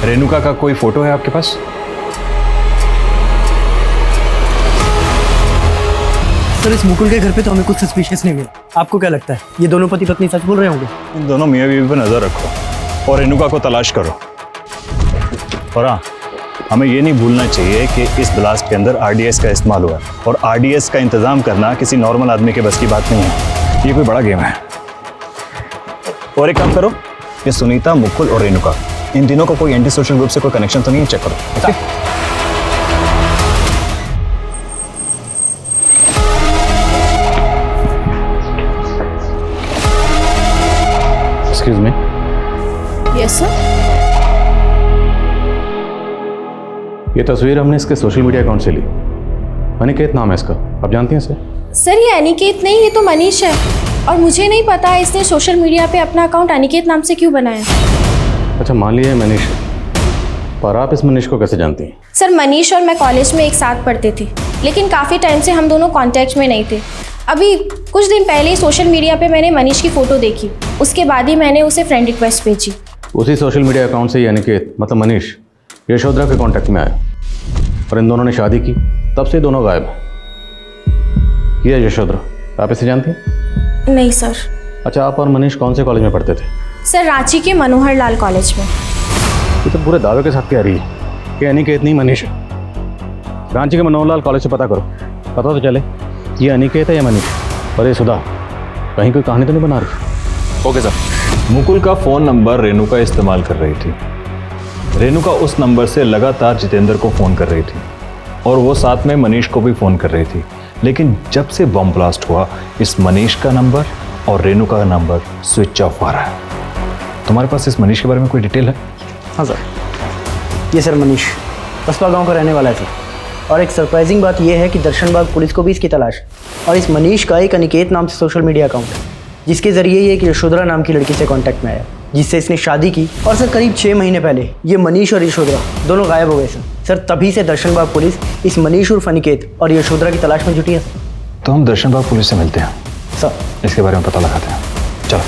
रेणुका का कोई फोटो है आपके पास? सर इस मुकुल के घर पे तो हमें कुछ सस्पिशियस नहीं मिला। आपको क्या लगता है ये दोनों पति पत्नी सच बोल रहे होंगे? इन दोनों मियाँ बीवी पर नजर रखो और रेणुका को तलाश करो। और हाँ, हमें ये नहीं भूलना चाहिए कि इस ब्लास्ट के अंदर आरडीएस का इस्तेमाल हुआ है और आरडीएस का इंतजाम करना किसी नॉर्मल आदमी के बस की बात नहीं है, ये कोई बड़ा गेम है। और एक काम करो, ये सुनीता, मुकुल और रेणुका, इन तीनों को कोई एंटी सोशल ग्रुप से कोई कनेक्शन तो नहीं है, चेक करो। Okay? Excuse me. Yes sir. ये तस्वीर हमने इसके सोशल मीडिया अकाउंट से ली। अनिकेत नाम है इसका, आप जानती हैं इसे? सर ये अनिकेत नहीं, ये तो मनीष है, और मुझे नहीं पता इसने सोशल मीडिया पे अपना अकाउंट अनिकेत नाम से क्यों बनाया। अच्छा मान लिया मनीष, पर आप इस मनीष को कैसे जानती हैं? सर मनीष और मैं कॉलेज में एक साथ पढ़ते थे, लेकिन काफ़ी टाइम से हम दोनों कांटेक्ट में नहीं थे। अभी कुछ दिन पहले ही सोशल मीडिया पे मैंने मनीष की फ़ोटो देखी, उसके बाद ही मैंने उसे फ्रेंड रिक्वेस्ट भेजी। उसी सोशल मीडिया अकाउंट से ही अनिकेत मतलब मनीष यशोधरा के कांटेक्ट में आया और इन दोनों ने शादी की, तब से दोनों गायब हैं। ये यशोधरा, आप इसे जानती हैं? नहीं सर। अच्छा, आप और मनीष कौन से कॉलेज में पढ़ते थे? सर रांची के मनोहर लाल कॉलेज में। ये तो पूरे दावे के साथ कह रही है कि अनिकेत नहीं मनीष है। रांची के मनोहर लाल कॉलेज से पता करो, पता तो चले ये अनिकेत है या मनीष। और ये सुधा कहीं कोई कहानी तो नहीं बना रही? Okay sir. मुकुल का फोन नंबर रेणुका इस्तेमाल कर रही थी। रेणुका उस नंबर से लगातार जितेंद्र को फोन कर रही थी और वो साथ में मनीष को भी फोन कर रही थी। लेकिन जब से बम ब्लास्ट हुआ, इस मनीष का नंबर और रेणुका का नंबर स्विच ऑफ आ रहा है। तुम्हारे पास इस मनीष के बारे में कोई डिटेल है? हाँ सर, ये सर मनीष कस्बा गांव का रहने वाला है सर। और एक सरप्राइजिंग बात यह है कि दर्शनबाग पुलिस को भी इसकी तलाश है। और इस मनीष का एक अनिकेत नाम से सोशल मीडिया अकाउंट है, जिसके जरिए ये एक यशोधरा नाम की लड़की से कांटेक्ट में आया, जिससे इसने शादी की। और सर करीब 6 महीने पहले ये मनीष और यशोधरा दोनों गायब हो गए सर। तभी से दर्शनबाग पुलिस इस मनीष उर्फ अनिकेत और यशोधरा की तलाश में जुटी है सर। तो हम दर्शनबाग पुलिस से मिलते हैं सर, इसके बारे में पता लगाते हैं। चलो।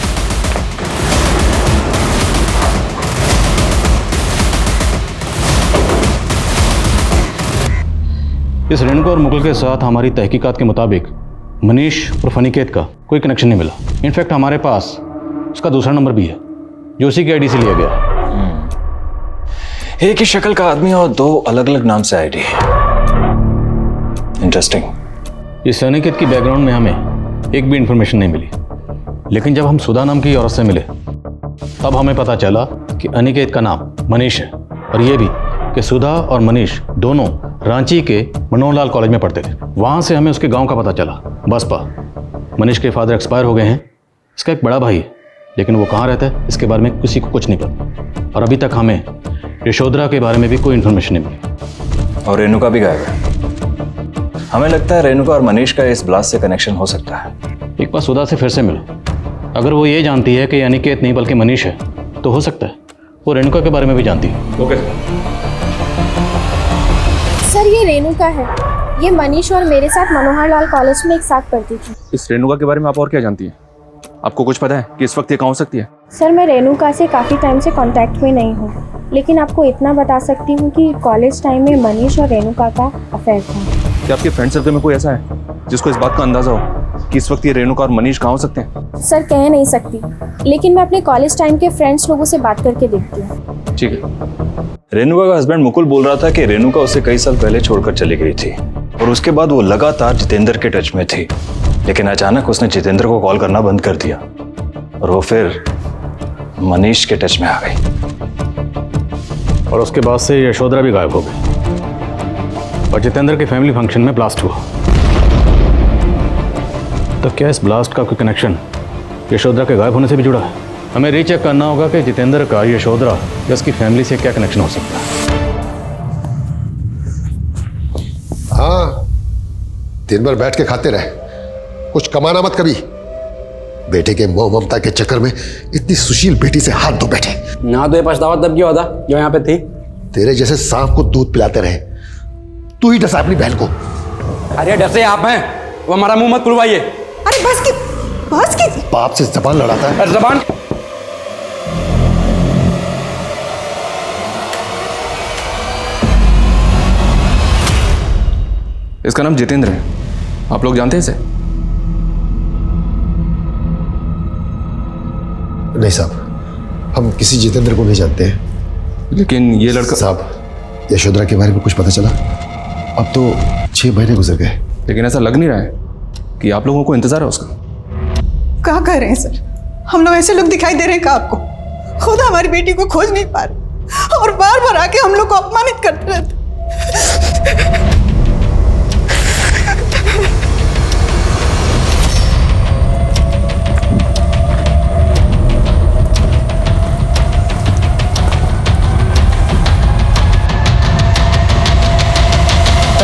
इस रेणुका और मुकुल के साथ हमारी तहकीकात के मुताबिक मनीष और अनिकेत का कोई कनेक्शन नहीं मिला। इनफैक्ट हमारे पास उसका दूसरा नंबर भी है जो उसी की आईडी से लिया गया। एक ही शक्ल का आदमी और 2 अलग अलग नाम से आईडी है। इंटरेस्टिंग। इस अनिकेत की बैकग्राउंड में हमें एक भी इंफॉर्मेशन नहीं मिली, लेकिन जब हम सुधा नाम की औरत से मिले तब हमें पता चला कि अनिकेत का नाम मनीष है, और ये भी कि सुधा और मनीष दोनों रांची के मनोहर लाल कॉलेज में पढ़ते थे। वहाँ से हमें उसके गांव का पता चला, बसपा। मनीष के फादर एक्सपायर हो गए हैं, इसका एक बड़ा भाई है, लेकिन वो कहाँ रहता है इसके बारे में किसी को कुछ नहीं पता, और अभी तक हमें यशोधरा के बारे में भी कोई इन्फॉर्मेशन नहीं मिली। और रेणुका भी गायब है। हमें लगता है रेणुका और मनीष का इस ब्लास्ट से कनेक्शन हो सकता है। एक बार सुधा से फिर से मिलो, अगर वो ये जानती है कि अनिकेत नहीं बल्कि मनीष है तो हो सकता है वो रेणुका के बारे में भी जानती है। ओके सर, ये रेणुका है। ये मनीष और मेरे साथ मनोहर लाल कॉलेज में एक साथ पढ़ती थी। इस रेणुका के बारे में आप और क्या जानती हैं? आपको कुछ पता है कि इस वक्त ये कहाँ हो सकती है? सर, मैं रेणुका से काफ़ी टाइम से कांटेक्ट में नहीं हूँ, लेकिन आपको इतना बता सकती हूँ कि कॉलेज टाइम में मनीष और रेणुका का अफेयर था। क्या आपके फ्रेंड सर्कल में कोई ऐसा है जिसको इस बात का अंदाजा हो कि इस वक्त ये रेणुका और मनीष कहाँ हो सकते हैं? सर, कह नहीं सकती, लेकिन मैं अपने कॉलेज टाइम के फ्रेंड्स लोगों से बात करके देखती हूँ। ठीक है। रेणुका का हस्बैंड मुकुल बोल रहा था कि रेणुका उसे कई साल पहले छोड़कर चली गई थी, और उसके बाद वो लगातार जितेंद्र के टच में थी, लेकिन अचानक उसने जितेंद्र को कॉल करना बंद कर दिया और वो फिर मनीष के टच में आ गई। और उसके बाद से यशोधरा भी गायब हो गई और जितेंद्र के फैमिली फंक्शन में ब्लास्ट हुआ। तो क्या इस ब्लास्ट का कोई कनेक्शन यशोधरा के गायब होने से भी जुड़ा है? हमें रीचेक करना होगा कि जितेंद्र का यशोधरा या उसकी फैमिली से क्या कनेक्शन हो सकता है। हाँ, दिन भर बैठ के खाते रहे, कुछ कमाना मत कभी। बेटे के मोह ममता के चक्कर में इतनी सुशील बेटी से हाथ धो बैठे। ना तो ये पछतावा तब क्यों होता जो यहाँ पे थी? तेरे जैसे सांप को दूध पिलाते रहे, तू ही डसा अपनी बहन को। अरे डसे आप हैं, वो हमारा मुंह मत खुलवाइए। अरे बस की बाप से जबान लड़ाता है। जबान इसका नाम जितेंद्र है, आप लोग जानते हैं इसे? नहीं साहब, हम किसी जितेंद्र को नहीं जानते हैं। लेकिन ये लड़का साहब, यशोधरा के बारे में कुछ पता चला? अब तो 6 महीने गुजर गए। लेकिन ऐसा लग नहीं रहा है कि आप लोगों को इंतजार है उसका। क्या कह रहे हैं सर? हम लोग ऐसे लोग दिखाई दे रहे हैं क्या आपको? खुद हमारी बेटी को खोज नहीं पा रहे और बार बार आके हम लोग को अपमानित करते रहते।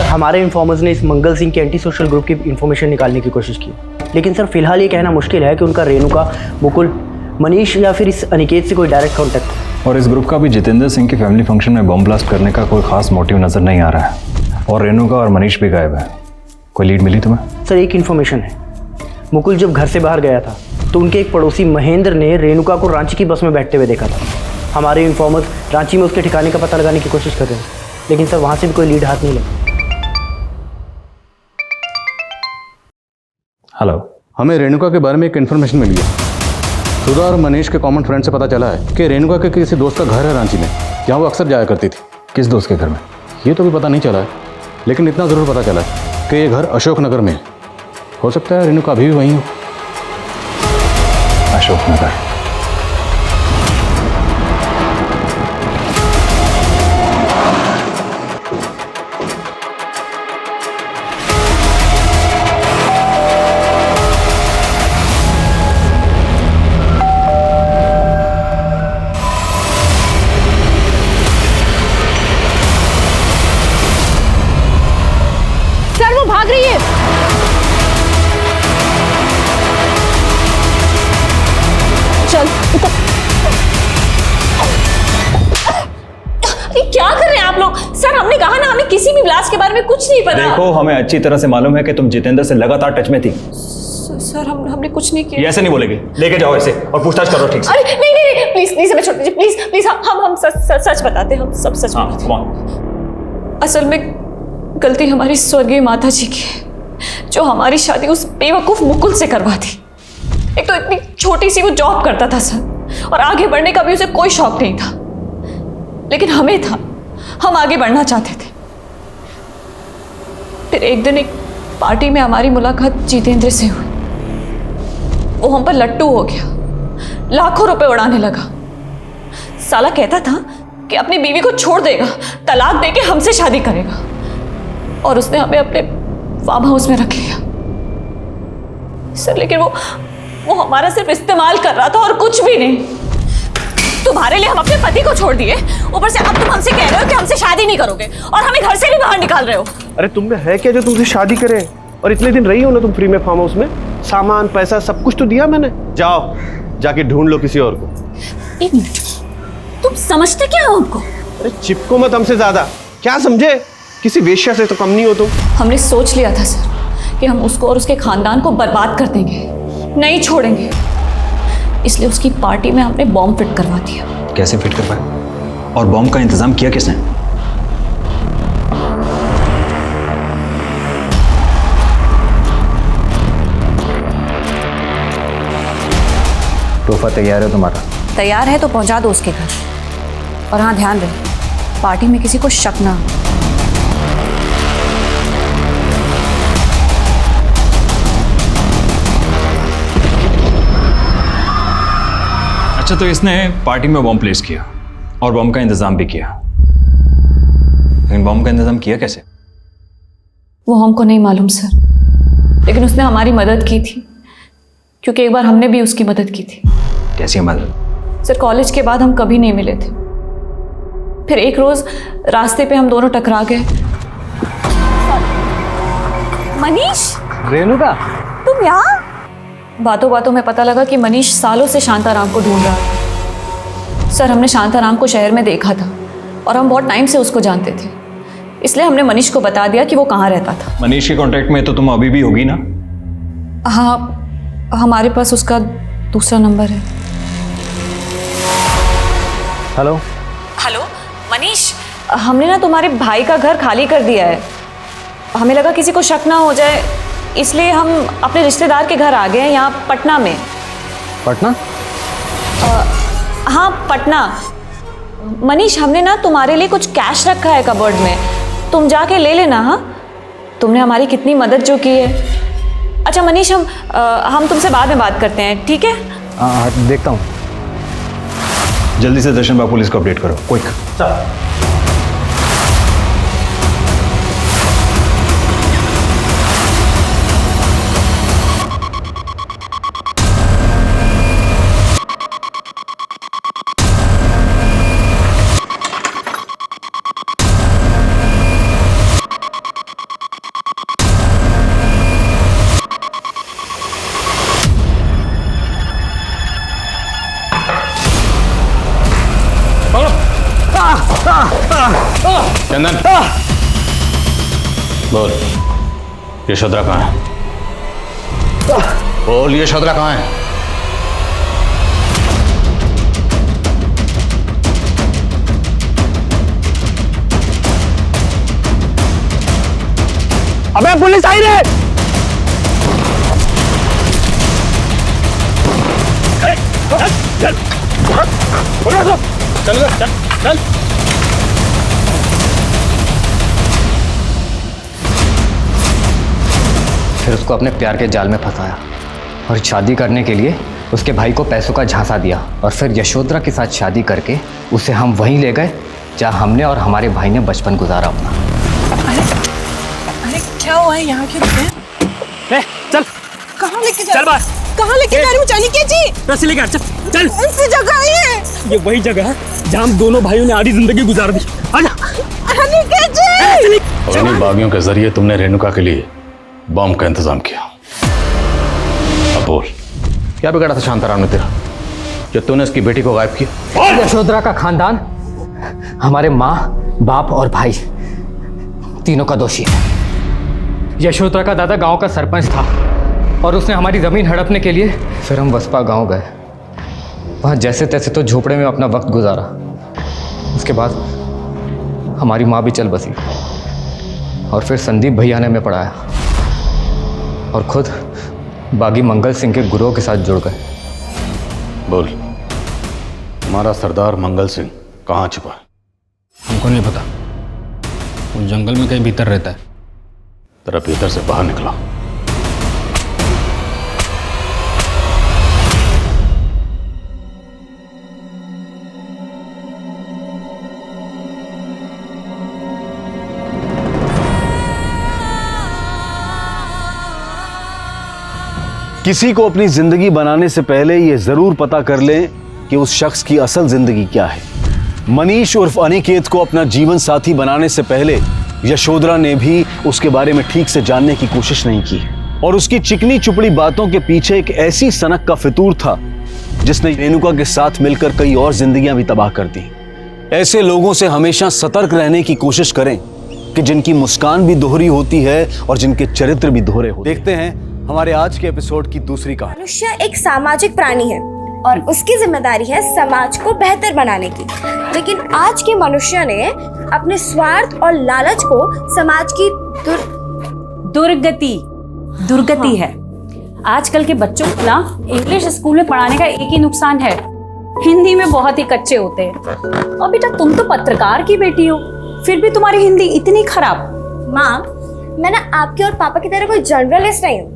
हमारे इन्फॉर्मर्स ने इस मंगल सिंह के एंटी सोशल ग्रुप की इन्फॉर्मेशन निकालने की कोशिश की, लेकिन सर फिलहाल ये कहना मुश्किल है कि उनका रेणुका, मुकुल, मनीष या फिर इस अनिकेत से कोई डायरेक्ट कॉन्टैक्ट है। और इस ग्रुप का भी जितेंद्र सिंह के फैमिली फंक्शन में बम ब्लास्ट करने का कोई खास मोटिव नजर नहीं आ रहा है। और रेणुका और मनीष भी गायब है। कोई लीड मिली तुम्हें? सर एक इन्फॉर्मेशन है, मुकुल जब घर से बाहर गया था तो उनके एक पड़ोसी महेंद्र ने रेणुका को रांची की बस में बैठते हुए देखा था। हमारे इन्फॉर्मर्स रांची में उसके ठिकाने का पता लगाने की कोशिश कर रहे हैं, लेकिन सर वहाँ से भी कोई लीड हाथ नहीं लगा। हेलो, हमें रेणुका के बारे में एक इन्फॉर्मेशन मिली है। सुधा और मनीष के कॉमन फ्रेंड से पता चला है कि रेणुका के किसी दोस्त का घर है रांची में, जहाँ वो अक्सर जाया करती थी। किस दोस्त के घर में? ये तो भी पता नहीं चला है, लेकिन इतना ज़रूर पता चला है कि ये घर अशोक नगर में है। हो सकता है रेणुका अभी भी वहीं हो। अशोक नगर? भाग रही है। चल क्या कर रहे हैं आप लोग? सर हमने कहा ना, हमें किसी भी ब्लास्ट के बारे में कुछ नहीं पता। देखो, हमें अच्छी तरह से मालूम है कि तुम जितेंद्र से लगातार टच में थी। सर हमने कुछ नहीं किया। ये ऐसे नहीं बोलेगी, लेके जाओ इसे और पूछताछ करो ठीक से। अरे नहीं प्लीज हमें छोड़ दीजिए, प्लीज हम सच बताते हैं, हम सब सच बताते हैं। असल में गलती हमारी स्वर्गीय माता जी की है, जो हमारी शादी उस बेवकूफ मुकुल से करवा दी। एक तो इतनी छोटी सी वो जॉब करता था सर, और आगे बढ़ने का भी उसे कोई शौक नहीं था, लेकिन हमें था, हम आगे बढ़ना चाहते थे। फिर एक दिन एक पार्टी में हमारी मुलाकात जितेंद्र से हुई। वो हम पर लट्टू हो गया, लाखों रुपए उड़ाने लगा। साला कहता था कि अपनी बीवी को छोड़ देगा, तलाक देके हमसे शादी करेगा, और उसने हमें अपने फार्म हाउस में रख लिया। सर लेकिन वो हमारा सिर्फ इस्तेमाल कर रहा था और कुछ भी नहीं। तुम्हारे लिए हम अपने पति को छोड़ दिए, ऊपर से अब तुम हमसे कह रहे हो कि हमसे शादी नहीं करोगे और हमें घर से भी बाहर निकाल रहे हो। अरे तुम में है क्या जो तुमसे शादी करे? और इतने दिन रही हो ना तुम फ्री में फार्म हाउस में, सामान पैसा सब कुछ तो दिया मैंने। जाओ जाके ढूंढ लो किसी और को। एक मिनट, तुम समझते क्या हो हमको? अरे चिपको मत हमसे ज्यादा, क्या समझे? किसी वेश्या से तो कम नहीं हो तुम। हमने सोच लिया था सर कि हम उसको और उसके खानदान को बर्बाद कर देंगे, नहीं छोड़ेंगे। इसलिए उसकी पार्टी में हमने बॉम्ब फिट करवा दिया। कैसे फिट कर पाए? और बॉम्ब का इंतजाम किया किसने? तोहफा तैयार है तुम्हारा? तैयार है तो पहुंचा दो उसके घर। और हाँ, ध्यान रहे पार्टी में किसी को शक ना हो। अच्छा, तो इसने पार्टी में बॉम्ब प्लेस किया और बॉम्ब का इंतजाम भी किया, लेकिन बॉम्ब का इंतजाम किया कैसे? वो हमको नहीं मालूम सर, लेकिन उसने हमारी मदद की थी, क्योंकि एक बार हमने भी उसकी मदद की थी। कैसी मदद? सर कॉलेज के बाद हम कभी नहीं मिले थे, फिर एक रोज रास्ते पे हम दोनों टकरा गए। मनीष, रेणुका, तुम यहाँ? बातों बातों में पता लगा कि मनीष सालों से शांताराम को ढूंढ रहा था। सर हमने शांताराम को शहर में देखा था और हम बहुत टाइम से उसको जानते थे, इसलिए हमने मनीष को बता दिया कि वो कहाँ रहता था। मनीष के कांटेक्ट में तो तुम अभी भी होगी ना? हाँ, हमारे पास उसका दूसरा नंबर है। हेलो हेलो मनीष, हमने ना तुम्हारे भाई का घर खाली कर दिया है। हमें लगा किसी को शक ना हो जाए, इसलिए हम अपने रिश्तेदार के घर आ गए हैं, यहाँ पटना में। पटना? हाँ पटना। मनीष, हमने ना तुम्हारे लिए कुछ कैश रखा है कबर्ड में, तुम जाके ले लेना। हाँ, तुमने हमारी कितनी मदद जो की है। अच्छा मनीष, हम तुमसे बाद में बात करते हैं, ठीक है? हाँ, देखता हूँ। जल्दी से दर्शन बाबू पुलिस को अपडेट करो, क्विक। चंदन, बोल यशोधरा कहाँ है? बोल यशोधरा कहाँ है? अबे पुलिस आई रे! चल चल चल चल। फिर उसको अपने प्यार के जाल में फंसाया और शादी करने के लिए उसके भाई को पैसों का झांसा दिया, और फिर यशोधरा के साथ शादी करके उसे हम वहीं ले गए जहाँ हमने और हमारे भाई ने बचपन गुजारा अपना। अरे क्या हुआ है, यहाँ क्यों रुके? चल। कहाँ लेके जा? चल बाहर। कहाँ लेके जा रही हूँ? जानी क्या जी? रस्सी लेके आ, चल चल। ऐसी जगह है ये वही जगह है जहाँ हम दोनों भाइयों ने आधी जिंदगी गुजार दी। आजा। और इन्हीं बागियों के जरिए तुमने रेणुका के लिए बॉम्ब का इंतजाम किया। अब बोल, क्या बिगाड़ा था शांताराम ने तेरा जब तूने उसकी बेटी को गायब किया? यशोधरा का खानदान हमारे माँ, बाप और भाई तीनों का दोषी है। यशोधरा का दादा गांव का सरपंच था और उसने हमारी जमीन हड़पने के लिए फिर हम वसपा गांव गए। वहाँ जैसे तैसे तो झोपड़े में अपना वक्त गुजारा। उसके बाद हमारी माँ भी चल बसी और फिर संदीप भैया ने हमें पढ़ाया और खुद बागी मंगल सिंह के गुरुओं के साथ जुड़ गए। बोल, हमारा सरदार मंगल सिंह कहाँ छुपा है? हमको नहीं पता, वो जंगल में कहीं भीतर रहता है। तेरा भीतर से बाहर निकला। किसी को अपनी जिंदगी बनाने से पहले यह जरूर पता कर लें कि उस शख्स की असल जिंदगी क्या है। मनीष उर्फ अनिकेत को अपना जीवन साथी बनाने से पहले यशोधरा ने भी उसके बारे में ठीक से जानने की कोशिश नहीं की और उसकी चिकनी चुपड़ी बातों के पीछे एक ऐसी सनक का फितूर था जिसने रेणुका के साथ मिलकर कई और जिंदगियां भी तबाह कर दी। ऐसे लोगों से हमेशा सतर्क रहने की कोशिश करें कि जिनकी मुस्कान भी दोहरी होती है और जिनके चरित्र भी दोहरे होते हैं। देखते हैं हमारे आज के एपिसोड की दूसरी कहानी। मनुष्य एक सामाजिक प्राणी है और उसकी जिम्मेदारी है समाज को बेहतर बनाने की, लेकिन आज के मनुष्य ने अपने स्वार्थ और लालच को समाज की दुर्गति है। आजकल के बच्चों को ना इंग्लिश स्कूल में पढ़ाने का एक ही नुकसान है, हिंदी में बहुत ही कच्चे होते हैं। और बेटा तुम तो पत्रकार की बेटी हो, फिर भी तुम्हारी हिंदी इतनी खराब। माँ, मैं ना आपके और पापा की तरह कोई जर्नलिस्ट नहीं हूँ,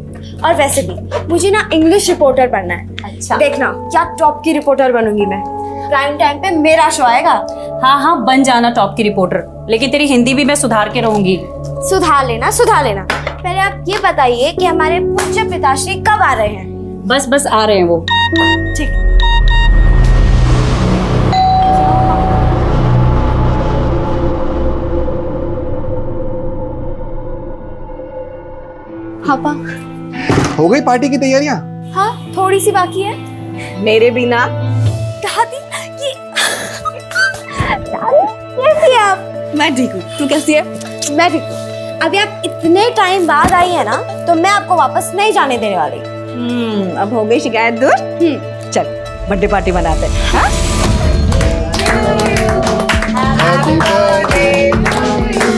और वैसे भी मुझे ना इंग्लिश रिपोर्टर बनना है। अच्छा, देखना क्या टॉप की रिपोर्टर बनूंगी मैं। प्राइम टाइम पे मेरा शो आएगा। हाँ हाँ, बन जाना टॉप की रिपोर्टर, लेकिन तेरी हिंदी भी मैं सुधार के रहूंगी। सुधार लेना। पहले आप ये बताइए कि हमारे पूज्य पिताश्री कब आ रहे हैं? बस बस आ रहे हैं वो। ठीक। पापा, हो गई पार्टी की तैयारियां? हाँ, थोड़ी सी बाकी है। मेरे बिना दादी, कैसी है आप? मैं ठीक हूँ, तू कैसी है? मैं ठीक हूँ। अभी आप इतने टाइम बाद आई है ना, तो मैं आपको वापस नहीं जाने देने वाली। अब हो गई शिकायत दूर। चल बर्थडे पार्टी मनाते हैं। हाँ? Happy birthday to you.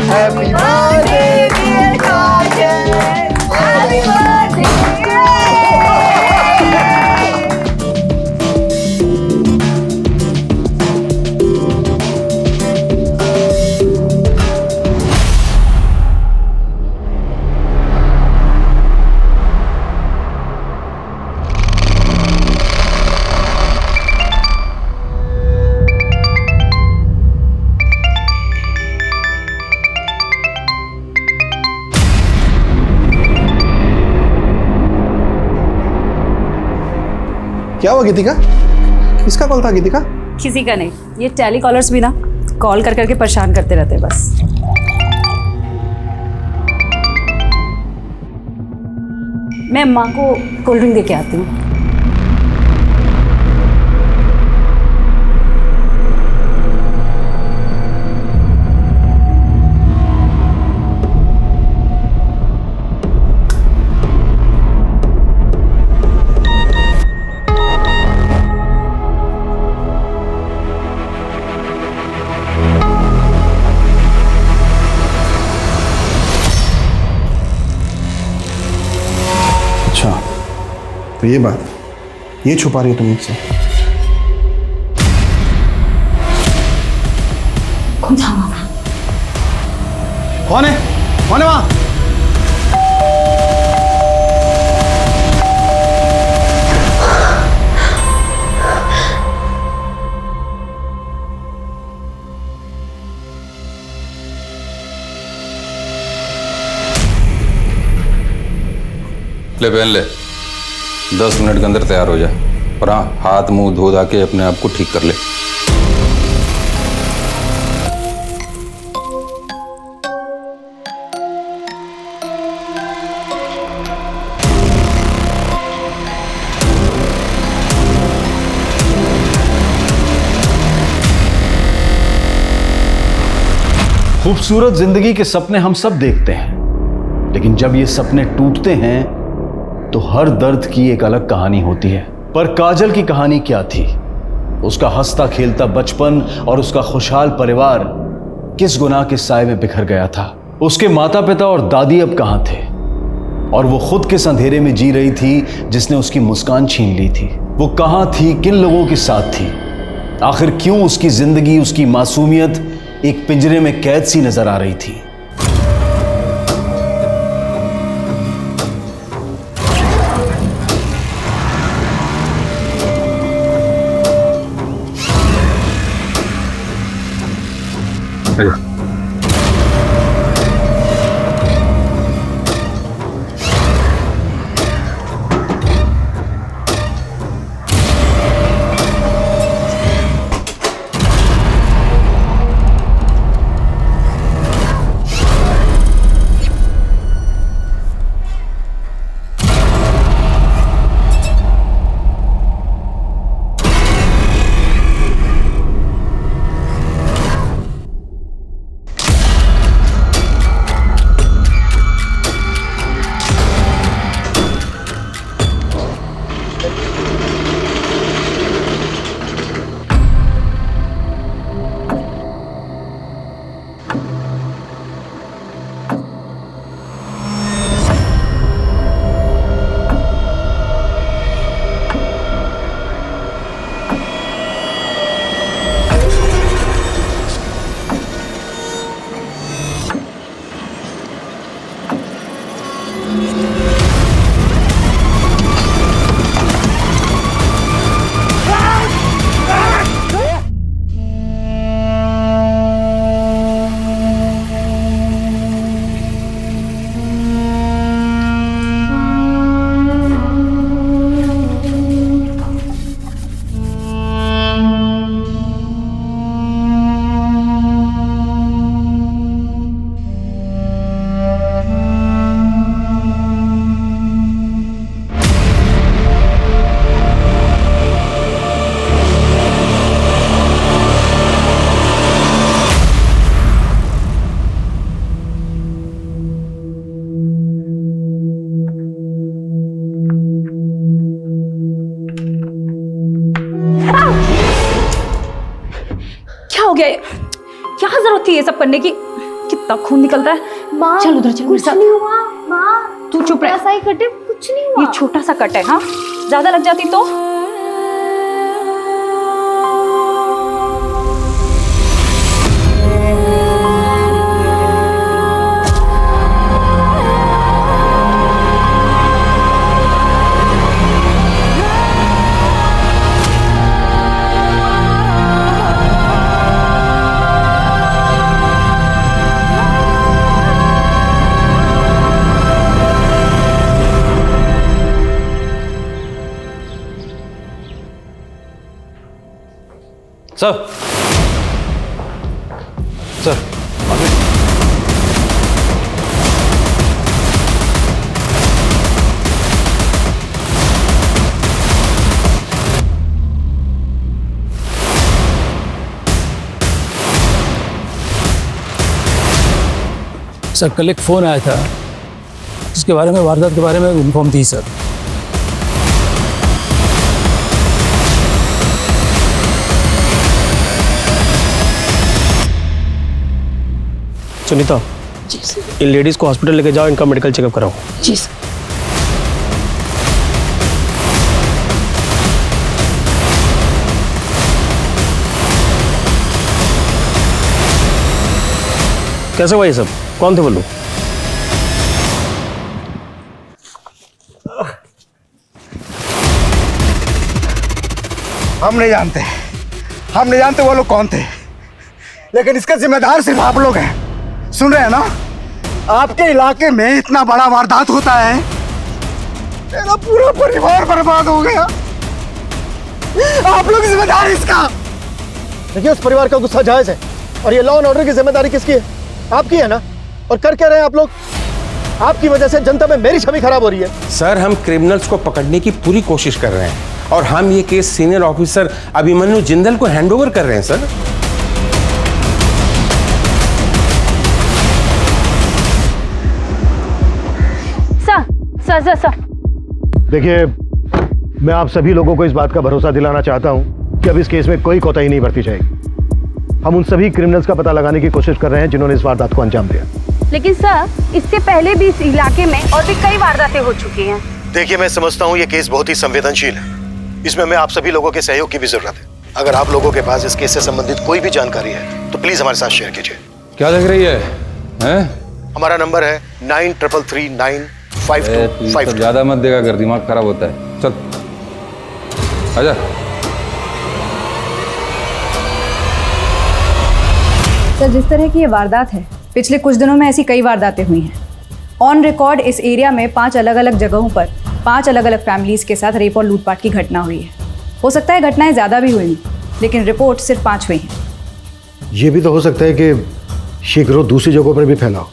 Happy birthday dear Kajan. Happy birthday. क्या हुआ गीतिका? किसका कॉल था गीतिका? किसी का नहीं, ये टेलीकॉलर्स भी ना कॉल कर करके परेशान करते रहते हैं बस। मैं माँ को कोल्ड ड्रिंक दे के आती हूँ। तो ये बात, ये छुपा रही हो तुम मुझसे? कौन है वहां? ले पहन ले, 10 मिनट के अंदर तैयार हो जा। और हाँ, हाथ मुंह धो धा के अपने आप को ठीक कर ले। खूबसूरत जिंदगी के सपने हम सब देखते हैं, लेकिन जब ये सपने टूटते हैं तो हर दर्द की एक अलग कहानी होती है। पर काजल की कहानी क्या थी? उसका हंसता खेलता बचपन और उसका खुशहाल परिवार किस गुनाह के साए में बिखर गया था? उसके माता पिता और दादी अब कहां थे? और वो खुद किस अंधेरे में जी रही थी जिसने उसकी मुस्कान छीन ली थी? वो कहां थी, किन लोगों के साथ थी? आखिर क्यों उसकी जिंदगी, उसकी मासूमियत एक पिंजरे में कैद सी नजर आ रही थी? क्या जरूरत थी ये सब करने की? कितना खून निकल रहा है। माँ चल उधर चल, कुछ नहीं हुआ माँ, तू चुप रह। ऐसा ही कटे, कुछ नहीं हुआ। ये छोटा सा कट है, हाँ ज्यादा लग जाती तो। सर सर सर कल एक फ़ोन आया था जिसके बारे में, वारदात के बारे में इन्फॉर्म थी सर। सुनीता, इन लेडीज को हॉस्पिटल लेके जाओ, इनका मेडिकल चेकअप कराओ। जी सर। कैसे हुआ ये सब? कौन थे वो लोग? हम नहीं जानते वो लोग कौन थे, लेकिन इसका जिम्मेदार सिर्फ आप लोग हैं। सुन रहे हैं ना? आपके इलाके में इतना बड़ा वारदात होता है, मेरा पूरा परिवार बर्बाद हो गया। आप लोग जिम्मेदार इसका। देखिए, उस परिवार का गुस्सा जायज है, और ये लॉ एंड ऑर्डर की जिम्मेदारी किसकी है? आपकी है ना? और कर क्या रहे हैं आप लोग? आपकी वजह से जनता में मेरी छवि खराब हो रही है। सर, हम क्रिमिनल्स को पकड़ने की पूरी कोशिश कर रहे हैं, और हम ये case senior officer Abhimanyu Jindal को हैंडओवर कर रहे हैं सर। सर देखिए, मैं आप सभी लोगों को इस बात का भरोसा दिलाना चाहता हूं कि अब इस केस में कोई कोताही नहीं बरती जाएगी। हम उन सभी क्रिमिनल्स का पता लगाने की कोशिश कर रहे हैं जिन्होंने इस वारदात को अंजाम दिया। लेकिन सर, इससे पहले भी इस इलाके में और भी कई वारदातें हो चुकी हैं। देखिए, मैं समझता हूं ये केस बहुत ही संवेदनशील है। इसमें मैं आप सभी लोगों के सहयोग की भी जरूरत है। अगर आप लोगों के पास इस केस से संबंधित कोई भी जानकारी है तो प्लीज हमारे साथ शेयर कीजिए। क्या देख रही है? हमारा नंबर है 93395252। ज्यादा मत देगा, कर दिमाग खराब होता है। चल आजा। सर, जिस तरह की ये वारदात है, पिछले कुछ दिनों में ऐसी कई वारदातें हुई हैं। ऑन रिकॉर्ड इस एरिया में 5 अलग अलग जगहों पर 5 अलग अलग फैमिलीज के साथ रेप और लूटपाट की घटना हुई है। हो सकता है घटनाएं ज़्यादा भी हुई, लेकिन रिपोर्ट सिर्फ 5 हुई हैं। ये भी तो हो सकता है कि ये गिरोह दूसरी जगहों पर भी फैला हो,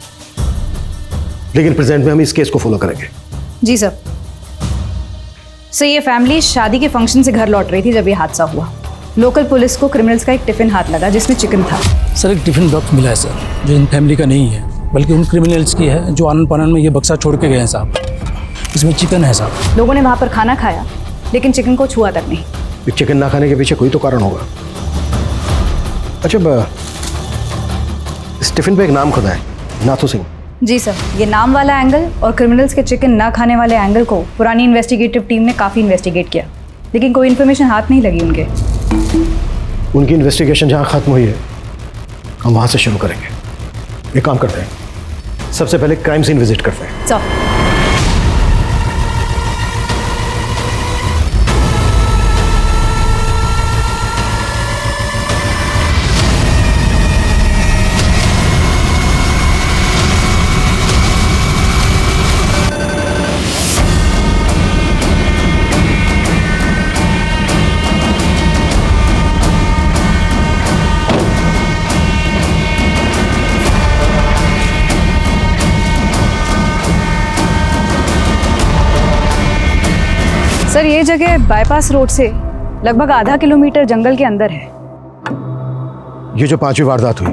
लेकिन प्रेजेंट में हम इस केस को फॉलो करेंगे। जी सर। सर, ये फैमिली शादी के फंक्शन से घर लौट रही थी जब ये हादसा हुआ। लोकल पुलिस को क्रिमिनल्स का एक टिफिन हाथ लगा जिसमें चिकन था। सर, एक टिफिन बॉक्स मिला है सर, जो इन फैमिली का नहीं है, बल्कि उन क्रिमिनल्स की है जो आनंद पानन में ये बक्सा छोड़ के गए हैं साहब। इसमें चिकन है साहब। लोगों ने वहाँ पर खाना खाया, लेकिन चिकन को छुआ तक नहीं। ये चिकन ना खाने के पीछे कोई तो कारण होगा। अच्छा, इस टिफिन पे एक नाम खुदा है, नाथू सिंह। जी सर, ये नाम वाला एंगल और क्रिमिनल्स के चिकन ना खाने वाले एंगल को पुरानी इन्वेस्टिगेटिव टीम ने काफ़ी इन्वेस्टिगेट किया, लेकिन कोई इन्फॉर्मेशन हाथ नहीं लगी उनके। उनकी इन्वेस्टिगेशन जहाँ खत्म हुई है, हम वहाँ से शुरू करेंगे। एक काम करते हैं, सबसे पहले क्राइम सीन विजिट करते हैं। सर, सर, ये जगह बाईपास रोड से लगभग आधा किलोमीटर जंगल के अंदर है। ये जो 5वीं वारदात हुई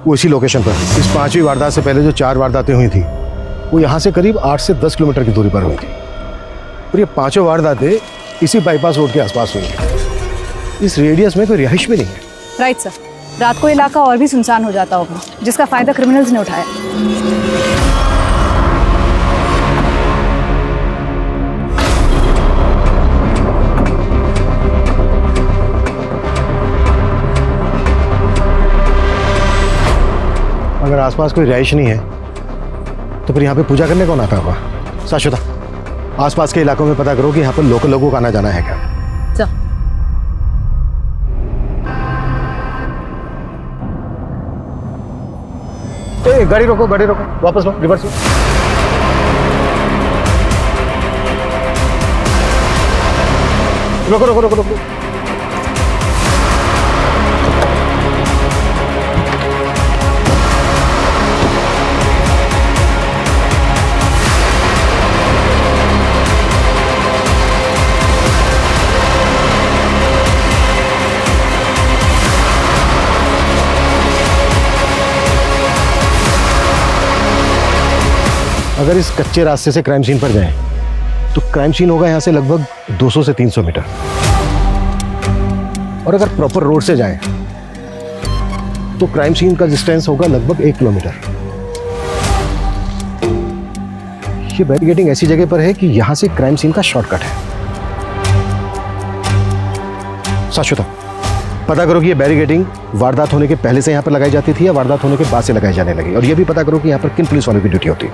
वो इसी लोकेशन पर है। इस 5वीं वारदात से पहले जो 4 वारदातें हुई थी वो यहाँ से करीब 8 से 10 किलोमीटर की दूरी पर हुई थी, और ये 5 वारदातें इसी बाईपास रोड के आसपास हुई हैं। इस रेडियस में कोई रिहाइश भी नहीं है। राइट सर, रात को इलाका और भी सुनसान हो जाता होगा, जिसका फायदा क्रिमिनल्स ने उठाया। अगर आसपास कोई रिहाइश नहीं है तो फिर यहाँ पे पूजा करने कौन आता होगा? शाश्वता, आसपास के इलाकों में पता करो कि यहाँ पर लोकल लोगों का आना जाना है क्या। ए, गाड़ी रोको, गाड़ी रोको, वापस लो, रिवर्स लो। रोको रोको रोको रोको। अगर इस कच्चे रास्ते से क्राइम सीन पर जाएं तो क्राइम सीन होगा यहाँ से लगभग 200 से 300 मीटर, और अगर प्रॉपर रोड से जाएं तो क्राइम सीन का डिस्टेंस होगा लगभग 1 किलोमीटर। ये बैरिकेडिंग ऐसी जगह पर है कि यहाँ से क्राइम सीन का शॉर्टकट है। शाश्वता, पता करो कि ये बैरिकेडिंग वारदात होने के पहले से यहाँ पर लगाई जाती थी या वारदात होने के बाद से लगाई जाने लगी, और ये भी पता करो कि यहाँ पर किन पुलिस वालों की ड्यूटी होती है।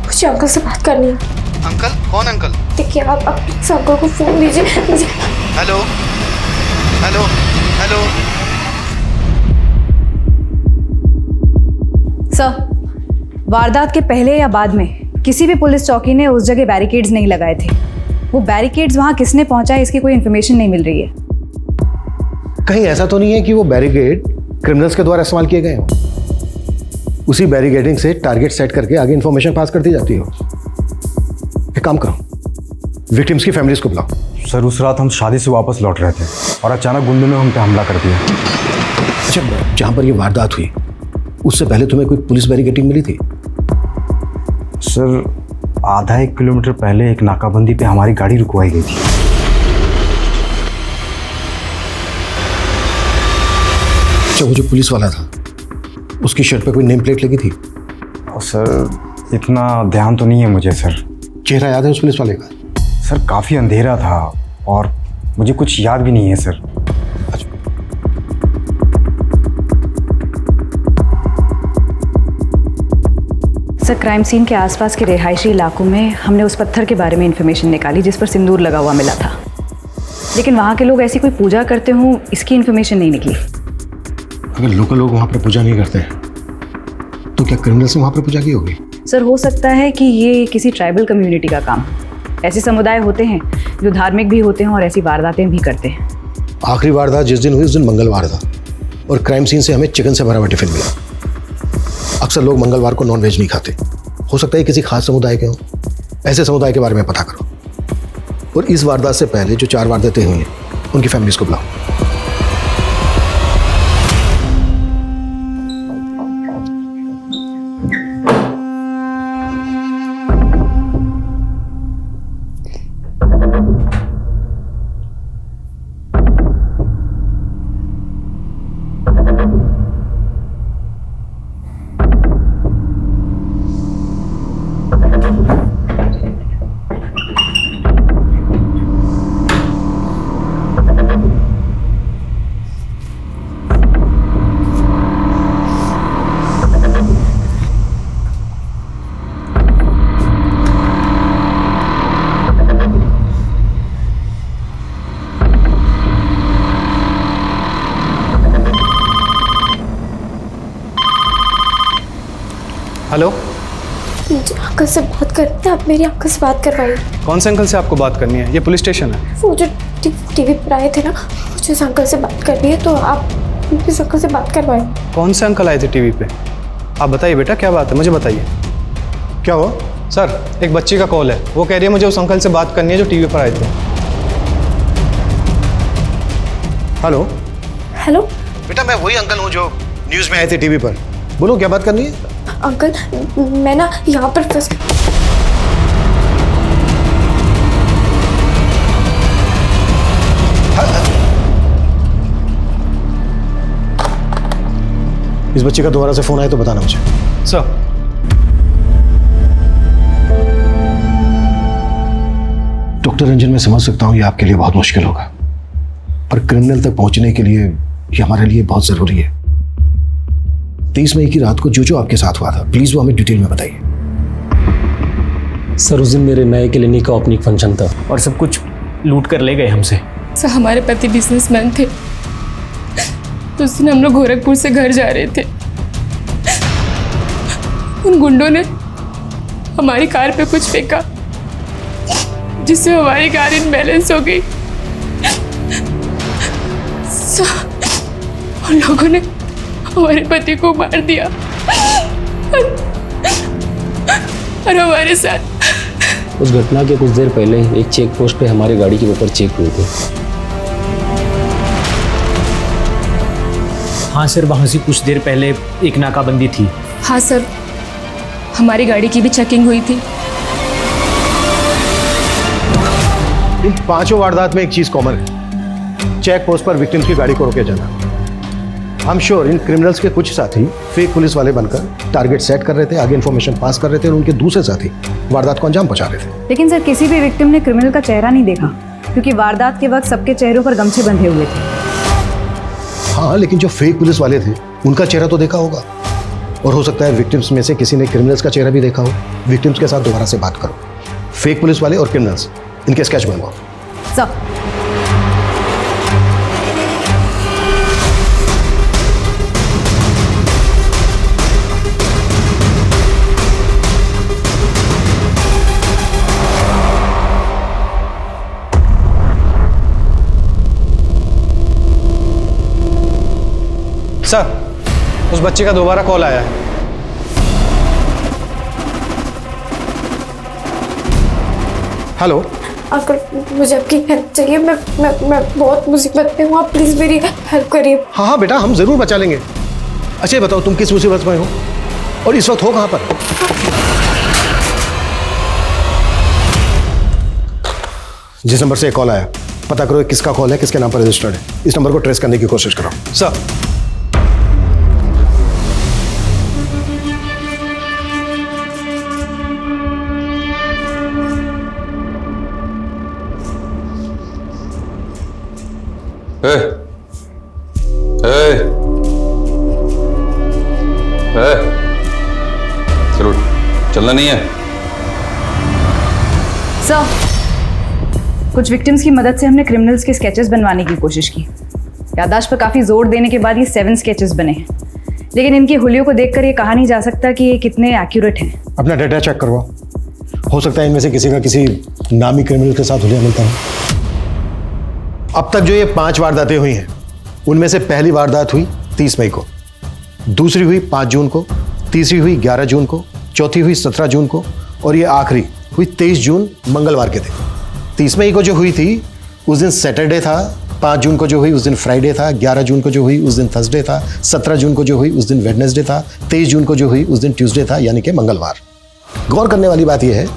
मुझे अंकल से बात करनी है। अंकल? कौन अंकल? देखिए, आप प्लीज अंकल को फोन दीजिए मुझे। Hello hello hello. सर, वारदात के पहले या बाद में किसी भी पुलिस चौकी ने उस जगह बैरिकेड्स नहीं लगाए थे। वो बैरिकेड्स वहां किसने पहुंचाए इसकी कोई इन्फॉर्मेशन नहीं मिल रही है। कहीं ऐसा तो नहीं है कि वो बैरिकेड क्रिमिनल्स के द्वारा इस्तेमाल किए गए हों? उसी बैरिकेडिंग से टारगेट सेट करके आगे इंफॉर्मेशन पास करती जाती हो। एक काम करो, विक्टिम्स की फैमिलीज को बुलाओ। सर उस रात हम शादी से वापस लौट रहे थे और अचानक गुंडों ने हम पे हमला कर दिया। अच्छा, जहाँ पर ये वारदात हुई उससे पहले तुम्हें कोई पुलिस बैरिकेडिंग मिली थी? सर आधा 1 किलोमीटर पहले एक नाकाबंदी पे हमारी गाड़ी रुकवाई गई थी। अच्छा, वो जो पुलिस वाला था उसकी शर्ट पे कोई नेम प्लेट लगी थी? सर इतना ध्यान तो नहीं है मुझे सर। चेहरा याद है उस पुलिस वाले का? सर काफ़ी अंधेरा था और मुझे कुछ याद भी नहीं है सर। सर क्राइम सीन के आसपास के रिहायशी इलाकों में हमने उस पत्थर के बारे में इंफॉर्मेशन निकाली जिस पर सिंदूर लगा हुआ मिला था, लेकिन वहाँ के लोग ऐसी कोई पूजा करते हों इसकी इंफॉर्मेशन नहीं निकली। अगर लोकल लोग वहाँ पर पूजा नहीं करते तो क्या क्रिमिनल्स ने वहाँ पर पूजा की होगी? सर हो सकता है कि ये किसी ट्राइबल कम्युनिटी का काम। ऐसे समुदाय होते हैं जो धार्मिक भी होते हैं और ऐसी वारदातें भी करते हैं। आखिरी वारदात जिस दिन हुई उस दिन मंगलवार था और क्राइम सीन से हमें चिकन से भरा हुआ टिफिन मिला। अक्सर लोग मंगलवार को नॉन वेज नहीं खाते, हो सकता है किसी खास समुदाय के हों। ऐसे समुदाय के बारे में पता करो और इस वारदात से पहले जो 4 वारदातें हुई हैं उनकी फैमिलीज को बुलाओ। हेलो, मुझे अंकल से बात करनी है। आप मेरी अंकल से बात करवाइए। कौन से अंकल से आपको बात करनी है? ये पुलिस स्टेशन है। वो जो टीवी पर आए थे ना, मुझे उस अंकल से बात करनी है, तो आप इस अंकल से बात करवाइए। कौन से अंकल आए थे टीवी पे? आप बताइए बेटा, क्या बात है, मुझे बताइए। क्या हुआ? सर एक बच्ची का कॉल है, वो कह रही है मुझे उस अंकल से बात करनी है जो टीवी पर आए थे। हेलो हेलो बेटा, मैं वही अंकल हूँ जो न्यूज़ में आए थे टीवी पर। बोलो क्या बात करनी है? अंकल मैं ना यहाँ पर फंस इस बच्चे का दोबारा से फोन आए तो बताना मुझे। सर डॉक्टर रंजन, मैं समझ सकता हूँ ये आपके लिए बहुत मुश्किल होगा, पर क्रिमिनल तक पहुंचने के लिए ये हमारे लिए बहुत जरूरी है। 23 मई की रात को जो जो आपके साथ हुआ था, प्लीज वो हमें डिटेल में बताइए। सर उस दिन मेरे नए क्लिनिक का ओपनिंग फंक्शन था और सब कुछ लूट कर ले गए हमसे। सर हमारे पति बिजनेसमैन थे, तो उस दिन हम लोग गोरखपुर से घर जा रहे थे। उन गुंडों ने हमारी कार पे कुछ फेंका जिससे हमारी कार इनबैलेंस हो गई। उन लोगों ने हमारे पति को मार दिया और हमारे साथ। उस घटना के कुछ देर पहले एक चेक पोस्ट पे हमारी गाड़ी के ऊपर चेक हुए थे। हाँ सर, वहाँ से कुछ देर पहले एक नाकाबंदी थी। हाँ सर, हमारी गाड़ी की भी चेकिंग हुई थी। इन 5 वारदात में एक चीज कॉमन है, चेक पोस्ट पर विक्टिम्स की गाड़ी को रोके जाना। I am sure in criminals के कुछ साथी फेक पुलिस वाले बनकर टारगेट सेट कर रहे थे, आगे इन्फॉर्मेशन पास कर रहे थे और उनके दूसरे साथी वारदात को अंजाम पहुंचा रहे थे। लेकिन सर किसी भी विक्टिम ने क्रिमिनल का चेहरा नहीं देखा, क्योंकि वारदात के वक्त सबके चेहरों पर गमछे बंधे हुए थे। हाँ, लेकिन जो फेक पुलिस वाले थे उनका चेहरा तो देखा होगा, और हो सकता है विक्टिम्स में से किसी ने क्रिमिनल्स का चेहरा भी देखा हो। विक्टिम्स के साथ दोबारा से बात करो, फेक पुलिस वाले और क्रिमिनल्स, इनके स्केच बनवाओ। सर सर उस बच्चे का दोबारा कॉल आया है, हेलो अंकल मुझे आपकी हेल्प चाहिए। मैं बहुत मुसीबत में हूँ, आप प्लीज़ मेरी हेल्प करिए। हाँ हाँ बेटा, हम जरूर बचा लेंगे। अच्छा ये बताओ तुम किस मुसीबत में हो और इस वक्त हो कहाँ पर? जिस नंबर से कॉल आया पता करो किसका कॉल है, किसके नाम पर रजिस्टर्ड है। इस नंबर को ट्रेस करने की कोशिश करो। सर चलो चलना नहीं है। सर, कुछ विक्टिम्स की मदद से हमने क्रिमिनल्स के स्केचेस बनवाने की कोशिश की। याददाश्त पर काफ़ी जोर देने के बाद ये 7 स्केचेस बने हैं, लेकिन इनकी हुलियों को देखकर ये कहा नहीं जा सकता कि ये कितने एक्यूरेट हैं। अपना डेटा चेक करवाओ, हो सकता है इनमें से किसी का किसी नामी क्रिमिनल के साथ हुलिया मिलता है। अब तक जो ये 5 वारदातें हुई हैं उनमें से पहली वारदात हुई 30 मई को, दूसरी हुई 5 जून को, तीसरी हुई 11 जून को, चौथी हुई 17 जून को और ये आखिरी हुई 23 जून मंगलवार के दिन। 30 मई को जो हुई थी उस दिन सैटरडे था, 5 जून को जो हुई उस दिन फ्राइडे था, 11 जून को जो हुई उस दिन थर्सडे था, 17 जून को जो हुई उस दिन वेडनेसडे था, 23 जून को जो हुई उस दिन ट्यूसडे था, यानी कि मंगलवार। गौर करने वाली बात यह है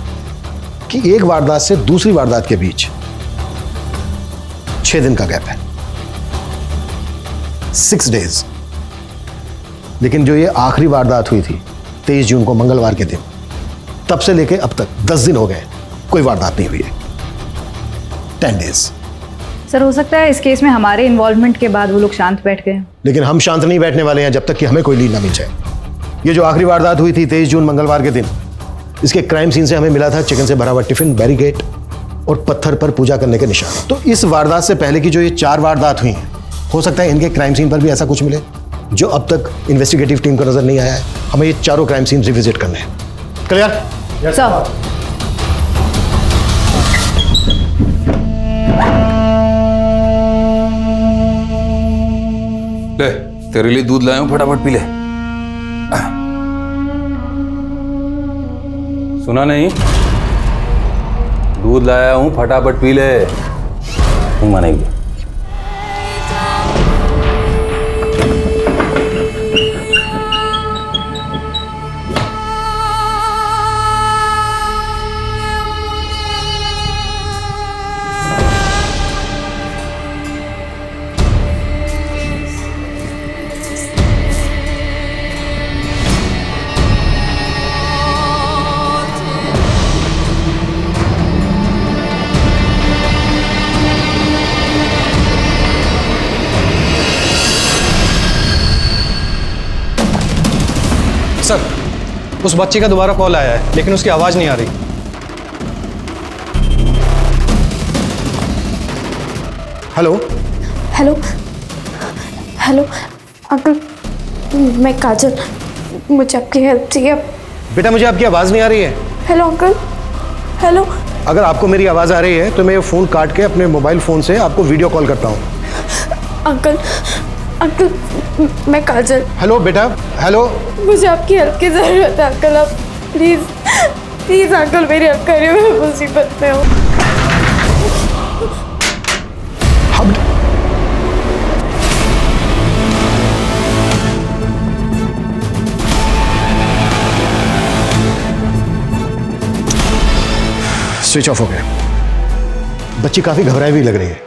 कि एक वारदात से दूसरी वारदात के बीच 6 दिन का गैप है, 6 डेज। लेकिन जो ये आखिरी वारदात हुई थी 23 जून को मंगलवार के दिन, तब से लेके अब तक 10 दिन हो गए, कोई वारदात नहीं हुई है। 10 डेज। सर, हो सकता है इस केस में हमारे इन्वॉल्वमेंट के बाद वो लोग शांत बैठ गए। लेकिन हम शांत नहीं बैठने वाले हैं जब तक कि हमें कोई लीड ना मिल जाए। ये जो आखिरी वारदात हुई थी 23 जून मंगलवार के दिन, इसके क्राइम सीन से हमें मिला था चिकन से भरा हुआ टिफिन, बैरिकेड और पत्थर पर पूजा करने के निशान। तो इस वारदात से पहले की जो ये 4 वारदात हुई हैं, हो सकता है इनके क्राइम सीन पर भी ऐसा कुछ मिले जो अब तक इन्वेस्टिगेटिव टीम को नजर नहीं आया है। हमें ये चारों क्राइम सीन रिविजिट करने हैं। क्लियर? सर, ले तेरे लिए दूध लाया हूं, फटाफट पी ले। सुना नहीं? दूध लाया हूं, फटाफट पी ले। नहीं मानेगी। सर, उस बच्चे का दोबारा कॉल आया है लेकिन उसकी आवाज़ नहीं आ रही। हेलो हेलो हेलो अंकल, मैं काजल, मुझे आपकी हेल्प चाहिए। बेटा, मुझे आपकी आवाज़ नहीं आ रही है। Hello uncle, hello. अगर आपको मेरी आवाज़ आ रही है तो मैं ये फ़ोन काट के अपने मोबाइल फ़ोन से आपको वीडियो कॉल करता हूँ। अंकल अंकल, मैं काजल। हेलो बेटा, हेलो। मुझे आपकी हेल्प की ज़रूरत है अंकल, आप प्लीज़ प्लीज़ अंकल मेरी हेल्प करिए, मैं मुसीबत में हूँ। स्विच ऑफ हो गया। बच्ची काफ़ी घबराई हुई लग रही है।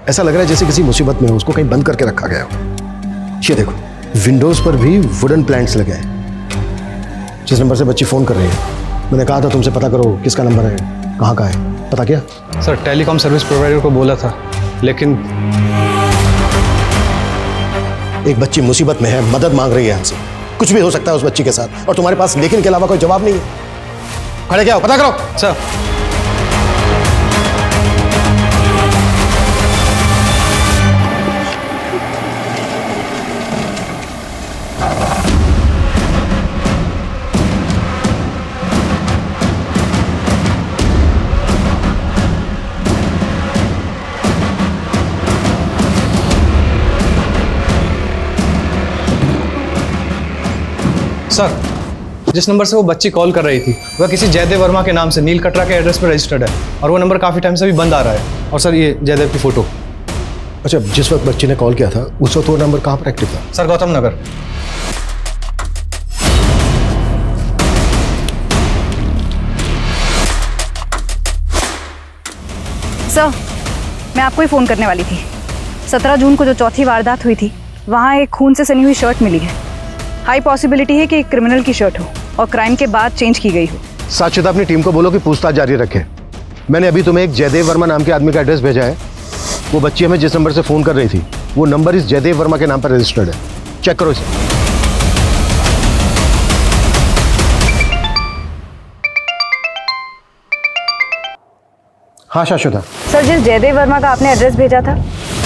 ऐसा लग रहा है जैसे किसी मुसीबत में हो, उसको कहीं बंद करके रखा गया हो। ये देखो, विंडोज पर भी वुडन प्लैंक्स लगे हैं। जिस नंबर से बच्ची फ़ोन कर रही है, मैंने कहा था तुमसे पता करो किसका नंबर है, कहाँ का है, पता किया? सर, टेलीकॉम सर्विस प्रोवाइडर को बोला था, लेकिन एक बच्ची मुसीबत में है, मदद मांग रही है हमसे। कुछ भी हो सकता है उस बच्ची के साथ और तुम्हारे पास लेकिन के अलावा कोई जवाब नहीं है। खड़े क्या हो, पता करो। सर, जिस नंबर से वो बच्ची कॉल कर रही थी वह किसी जयदेव वर्मा के नाम से नील कटरा के एड्रेस पर रजिस्टर्ड है और वो नंबर काफ़ी टाइम से भी बंद आ रहा है। और सर ये जयदेव की फ़ोटो। अच्छा, जिस वक्त बच्ची ने कॉल किया था उस वक्त वो नंबर कहाँ पर एक्टिव था? सर गौतम नगर। सर मैं आपको ही फ़ोन करने वाली थी। 17 जून को जो चौथी वारदात हुई थी वहाँ एक खून से सनी हुई शर्ट मिली है। हाई पॉसिबिलिटी है कि एक क्रिमिनल की शर्ट हो और क्राइम के बाद चेंज की गई हो। साक्षिता अपनी टीम को बोलो कि पूछताछ जारी रखे। मैंने अभी तुम्हें एक जयदेव वर्मा नाम के आदमी का एड्रेस भेजा है। वो बच्ची हमें जिस नंबर से फ़ोन कर रही थी वो नंबर इस जयदेव वर्मा के नाम पर रजिस्टर्ड है। चेक करो इसे। हाँ शाश्वता। सर जिस जयदेव वर्मा का आपने एड्रेस भेजा था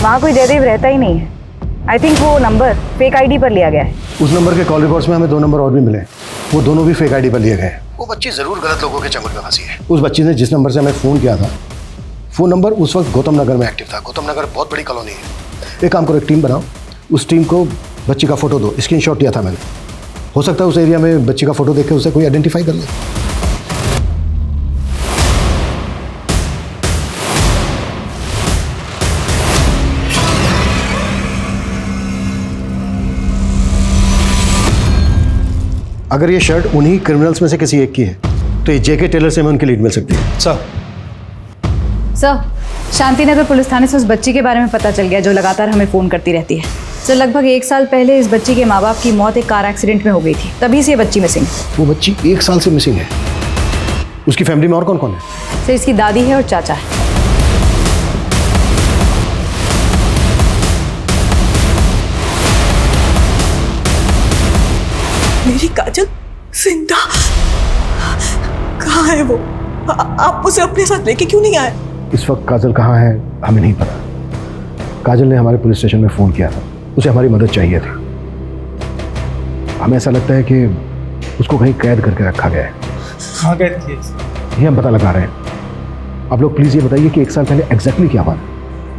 वहाँ कोई जयदेव रहता ही नहीं है। आई थिंक वो नंबर फेक आईडी पर लिया गया है। उस नंबर के कॉल रिकॉर्ड्स में हमें 2 नंबर और भी मिले। वो दोनों भी फेक आईडी पर लिए गए। वो बच्ची जरूर गलत लोगों के चंगुल में फंसी है। उस बच्ची ने जिस नंबर से हमें फ़ोन किया था वो नंबर उस वक्त गौतम नगर में एक्टिव था। गौतम नगर बहुत बड़ी कॉलोनी है। एक काम करो, एक टीम बनाओ, उस टीम को बच्ची का फ़ोटो दो। स्क्रीनशॉट लिया था मैंने। हो सकता है उस एरिया में बच्ची का फ़ोटो देख के उसे कोई आइडेंटिफाई कर ले। अगर ये शर्ट उन्हीं क्रिमिनल्स में से किसी एक की है तो ये जेके टेलर से हमें उनकी लीड मिल सकती है। सर शांतिनगर पुलिस थाने से उस बच्ची के बारे में पता चल गया जो लगातार हमें फ़ोन करती रहती है। सर लगभग 1 साल पहले इस बच्ची के माँ बाप की मौत एक कार एक्सीडेंट में हो गई थी, तभी से ये बच्ची मिसिंग। वो बच्ची 1 साल से मिसिंग है। उसकी फैमिली में और कौन कौन है? सर इसकी दादी है और चाचा है। मेरी काजल जिंदा कहाँ है वो? आप उसे अपने साथ लेके क्यों नहीं आए? इस वक्त काजल कहाँ है हमें नहीं पता। काजल ने हमारे पुलिस स्टेशन में फ़ोन किया था, उसे हमारी मदद चाहिए थी। हमें ऐसा लगता है कि उसको कहीं कैद करके रखा गया है। कहाँ कैद किया? ये हम पता लगा रहे हैं। आप लोग प्लीज़ ये बताइए कि 1 साल पहले एग्जैक्टली क्या हुआ?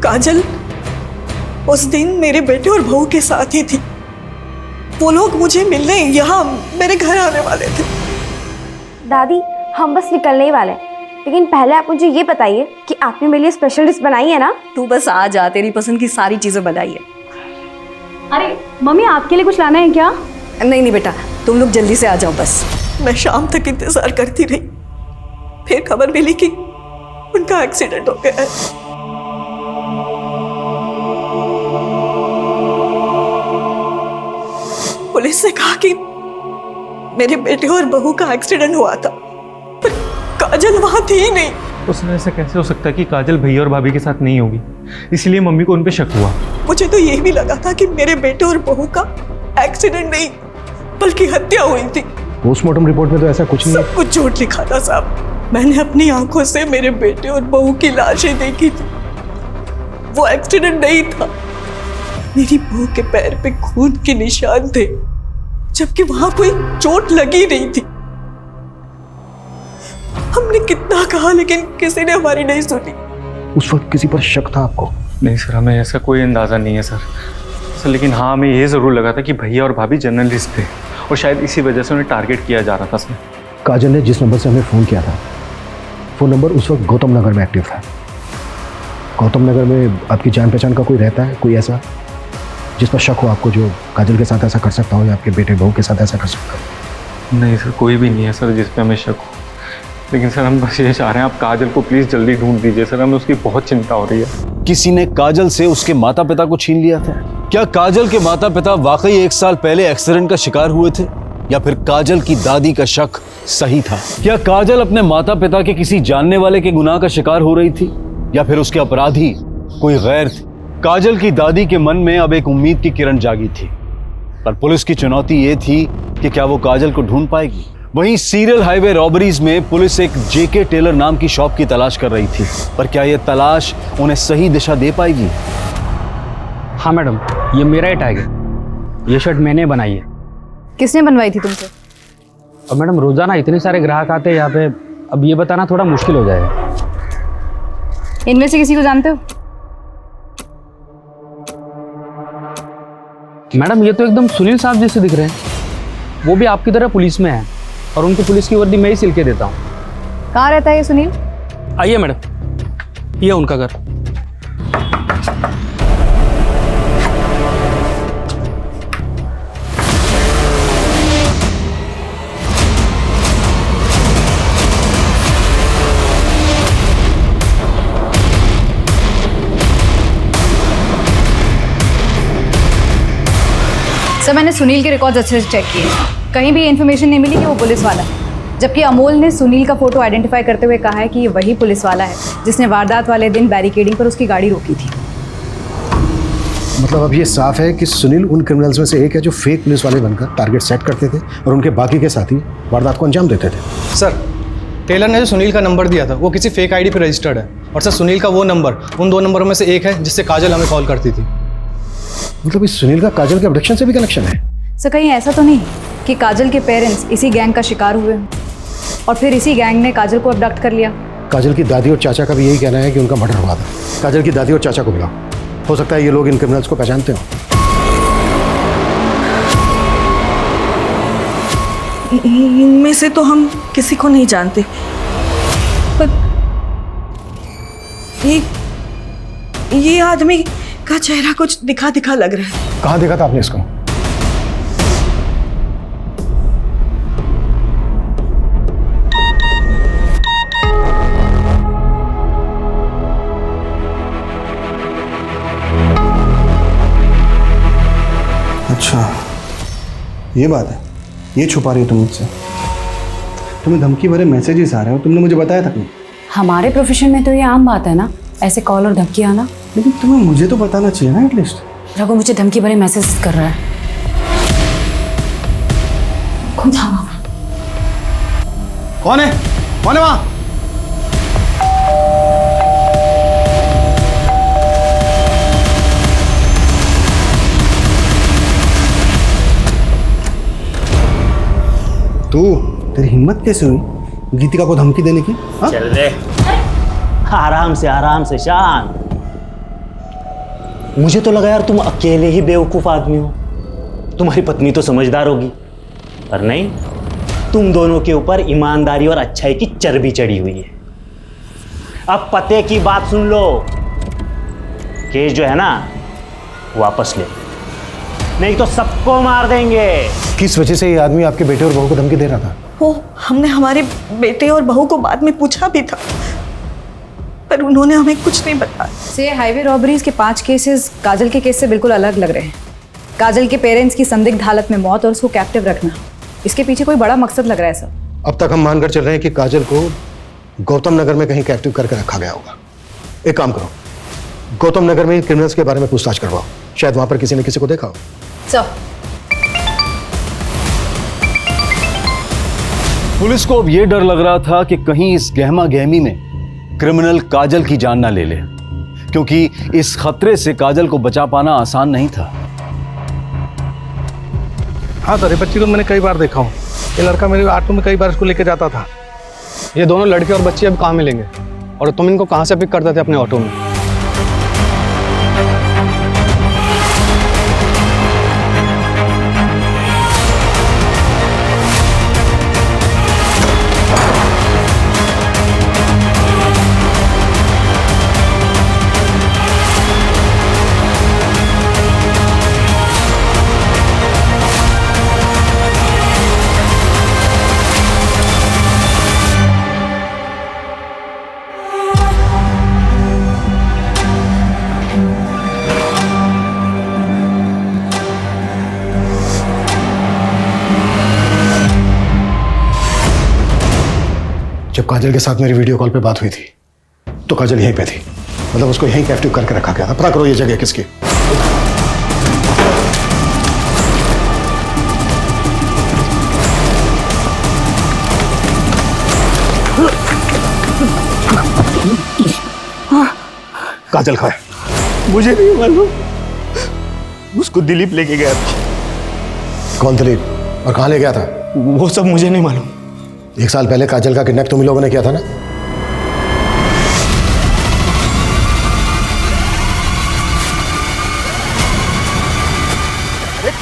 काजल उस दिन मेरे बेटे और बहू के साथ ही थी। वो लोग मुझे मिलने यहाँ मेरे घर आने वाले थे। दादी हम बस निकलने ही वाले हैं, लेकिन पहले आप मुझे ये बताइए कि आपने मेरे लिए स्पेशल डिश बनाई है ना? तू बस आ जा, तेरी पसंद की सारी चीज़ें बनाई है। अरे मम्मी आपके लिए कुछ लाना है क्या? नहीं बेटा, तुम लोग जल्दी से आ जाओ बस। मैं शाम तक इंतजार करती रही, फिर खबर मिली कि उनका एक्सीडेंट हो गया है। पुलिस ने कहा कि मेरे बेटे और बहू का एक्सीडेंट हुआ था, पर काजल वहां थी ही नहीं। उसने ऐसा कैसे हो सकता है कि काजल भैया और भाभी के साथ नहीं होगी? इसलिए मम्मी को उन पे शक हुआ। मुझे तो यही भी लगा था कि मेरे बेटे और बहू का एक्सीडेंट नहीं बल्कि हत्या हुई थी। पोस्टमार्टम रिपोर्ट में तो ऐसा कुछ नहीं है। सब कुछ झूठ लिखा था साहब। मैंने अपनी आंखों से मेरे बेटे और बहू की लाशें देखी थी। वो एक्सीडेंट नहीं था। मेरी बहू के पैर पे खून के निशान थे, जबकि वहां कोई चोट लगी नहीं थी। हमने कितना कहा लेकिन किसी ने हमारी नहीं सुनी। उस वक्त किसी पर शक था आपको? नहीं सर, हमें ऐसा कोई अंदाज़ा नहीं है सर। लेकिन हाँ, हमें ये ज़रूर लगा था कि भैया और भाभी जर्नलिस्ट थे और शायद इसी वजह से उन्हें टारगेट किया जा रहा था सर। काजल ने जिस नंबर से हमें फ़ोन किया था वो नंबर उस वक्त गौतम नगर में एक्टिव था। गौतम नगर में आपकी जान पहचान का कोई रहता है, कोई ऐसा जिस पर शक हो आपको, जो काजल के साथ ऐसा कर सकता हो या आपके बेटे बहू के साथ ऐसा कर सकता हो? नहीं सर, कोई भी नहीं है सर जिस पे हमें शक हो। लेकिन सर हम बस ये चाह रहे हैं आप काजल को प्लीज़ जल्दी ढूंढ दीजिए सर, हमें उसकी बहुत चिंता हो रही है। किसी ने काजल से उसके माता पिता को छीन लिया था? क्या काजल के माता पिता वाकई 1 साल पहले एक्सीडेंट का शिकार हुए थे, या फिर काजल की दादी का शक सही था? क्या काजल अपने माता पिता के किसी जानने वाले के गुनाह का शिकार हो रही थी, या फिर उसके अपराधी कोई गैर थे? काजल की दादी के मन में अब एक उम्मीद की किरण जागी थी, पर पुलिस की चुनौती ये थी कि क्या वो काजल को ढूंढ पाएगी। वहीं सीरियल हाईवे रॉबरीज में पुलिस एक जेके टेलर नाम की शॉप की तलाश कर रही थी, पर क्या यह तलाश उन्हें सही दिशा दे पाएगी? हाँ मैडम, ये मेरा ही टैग है। ये शर्ट मैंने बनाई है। किसने बनवाई थी तुमसे? और मैडम रोजाना इतने सारे ग्राहक आते हैं यहाँ पे, अब ये बताना थोड़ा मुश्किल हो जाएगा। इनमें से किसी को जानते हो? मैडम ये तो एकदम सुनील साहब जैसे दिख रहे हैं। वो भी आपकी तरह पुलिस में है। और उनकी पुलिस की वर्दी मैं ही सिल के देता हूँ। कहाँ रहता है ये सुनील? आइए मैडम, ये उनका घर। सर मैंने सुनील के रिकॉर्ड्स अच्छे से चेक किए, कहीं भी इन्फॉर्मेशन नहीं मिली कि वो पुलिस वाला है, जबकि अमोल ने सुनील का फोटो आइडेंटिफाई करते हुए कहा है कि ये वही पुलिस वाला है जिसने वारदात वाले दिन बैरिकेडिंग पर उसकी गाड़ी रोकी थी। मतलब अब ये साफ है कि सुनील उन क्रिमिनल्स में से एक है जो फेक पुलिस वाले बनकर टारगेट सेट करते थे और उनके बाकी के साथी वारदात को अंजाम देते थे। सर टेलर ने जो सुनील का नंबर दिया था वो किसी फेक आईडी पर रजिस्टर्ड है, और सर सुनील का वो नंबर उन 2 नंबरों में से एक है जिससे काजल हमें कॉल करती थी। मतलब इस सुनील का काजल के अब्डक्शन से भी कनेक्शन है? सर कहीं ऐसा तो नहीं कि काजल के पेरेंट्स इसी गैंग का शिकार हुए हों और फिर इसी गैंग ने काजल को अबडक्ट कर लिया? काजल की दादी और चाचा का भी यही कहना है कि उनका मर्डर हुआ था। काजल की दादी और चाचा को बुलाओ, हो सकता है ये लोग इन क्रिमिनल्स को पहचानते हो। इनमें से तो हम किसी को नहीं जानते, पर ये आदमी का चेहरा कुछ दिखा दिखा लग रहा है। कहाँ देखा था आपने इसको? अच्छा ये बात है, ये छुपा रही हो तुम मुझसे? तुम्हें धमकी भरे मैसेजेस आ रहे हो, तुमने मुझे बताया था क्यों? हमारे प्रोफेशन में तो ये आम बात है ना, ऐसे कॉल और धमकी आना। लेकिन तुम्हें मुझे तो बताना चाहिए ना एटलीस्ट। रघु मुझे धमकी भरे मैसेज कर रहा है। खुद कौन है वहाँ? तेरी हिम्मत कैसे हुई गीतिका को धमकी देने की? चल रे, आराम से शांत। मुझे तो लगा यार तुम अकेले ही बेवकूफ आदमी हो, तुम्हारी पत्नी तो समझदार होगी, पर नहीं, तुम दोनों के ऊपर ईमानदारी और अच्छाई की चर्बी चढ़ी हुई है। अब पते की बात सुन लो, केस जो है ना वापस ले, नहीं तो सबको मार देंगे। किस वजह से ये आदमी आपके बेटे और बहू को धमकी दे रहा था? वो हमने हमारे बेटे और बहू को बाद में पूछा भी था, पर उन्होंने हमें कुछ नहीं बताया। से हाईवे रॉबरीज के 5 केसेस काजल के केस से बिल्कुल अलग लग रहे हैं। काजल के पेरेंट्स की संदिग्ध हालत में मौत और उसको कैप्टिव रखना, इसके पीछे कोई बड़ा मकसद लग रहा है सर। अब तक हम मानकर चल रहे हैं कि काजल को गौतम नगर में कहीं कैप्टिव करके रखा गया होगा। एक काम करो, गौतम नगर में क्रिमिनल्स के बारे में पूछताछ करवाओ, शायद वहां पर किसी ने किसी को देखा हो। सर पुलिस को अब यह डर लग रहा था कि कहीं इस गहमा गहमी में क्रिमिनल काजल की जान ना ले ले, क्योंकि इस खतरे से काजल को बचा पाना आसान नहीं था। हाँ सर, ये बच्ची को मैंने कई बार देखा हूँ। ये लड़का मेरे ऑटो में कई बार इसको लेके जाता था। ये दोनों लड़के और बच्चे अब कहाँ मिलेंगे, और तुम इनको कहाँ से पिक करते थे अपने ऑटो में? जब काजल के साथ मेरी वीडियो कॉल पे बात हुई थी तो काजल यहीं पे थी, मतलब उसको यहीं कैप्टिव करके रखा गया था। पता करो ये जगह किसकी। काजल कहाँ है? मुझे नहीं मालूम, उसको दिलीप लेके गया था। कौन दिलीप, और कहाँ ले गया था? वो सब मुझे नहीं मालूम। 1 साल पहले काजल का किडनैप तुम ही लोगों ने किया था ना?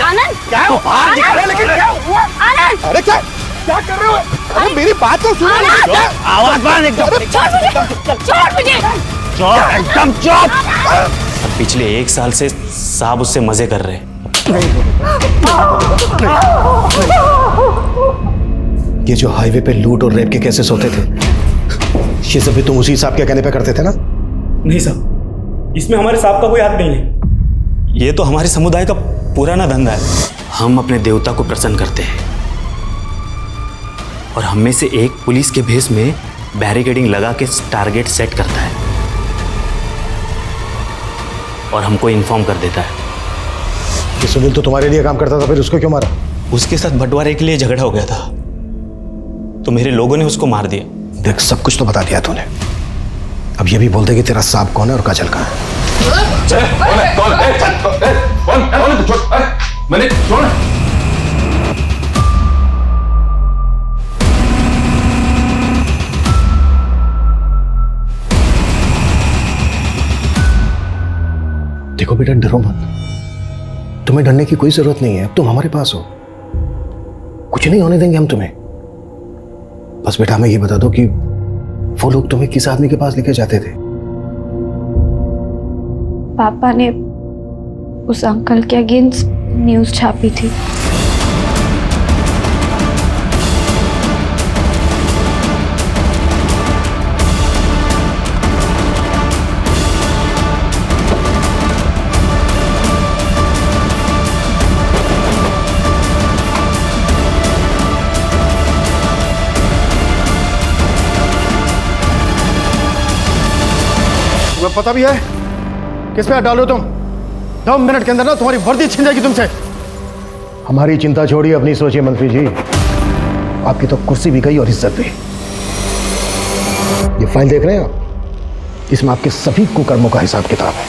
आनंद, क्या है? बाहर दिखा रहे, लेकिन क्या हुआ? आनंद, अरे क्या? क्या कर रहे हो? अरे मेरी बात तो सुनो। आवाज बंद एकदम। छोड़ मुझे। चुप एकदम चुप। पिछले 1 साल से साहब उससे मजे कर रहे हैं। ये जो हाईवे पे लूट और रेप के केसेस होते थे, ये सब भी तुम उसी साहब के कहने पे करते थे ना? नहीं साहब, इसमें हमारे साहब का कोई हाथ नहीं है। ये तो हमारे समुदाय का पुराना धंधा है। हम अपने देवता को प्रसन्न करते हैं और हम में से एक पुलिस के भेष में बैरिकेडिंग लगा के टारगेट सेट करता है और हमको इन्फॉर्म कर देता है। ये सुनील तो तुम्हारे लिए काम करता था, फिर उसको क्यों मारा? उसके साथ बंटवारे के लिए झगड़ा हो गया था तो मेरे लोगों ने उसको मार दिया। देख, सब कुछ तो बता दिया तूने, अब ये भी बोल दे कि तेरा सांप कौन है और काजल कहाँ है। मैंने छोड़। देखो बेटा, डरो मत, तुम्हें डरने की कोई जरूरत नहीं है। अब तुम हमारे पास हो, कुछ नहीं होने देंगे हम तुम्हें। बस बेटा हमें ये बता दो कि वो लोग तुम्हें किस आदमी के पास लेके जाते थे? पापा ने उस अंकल के अगेंस्ट न्यूज़ छापी थी। तुम्हें पता भी है किस पे हाथ डालो तुम? 2 मिनट के अंदर ना तुम्हारी वर्दी छिन जाएगी तुमसे। हमारी चिंता छोड़िए, अपनी सोचिए मंत्री जी। आपकी तो कुर्सी भी गई और इज्जत भी। ये फाइल देख रहे हैं आप? इसमें आपके सभी कुकर्मों का हिसाब किताब है।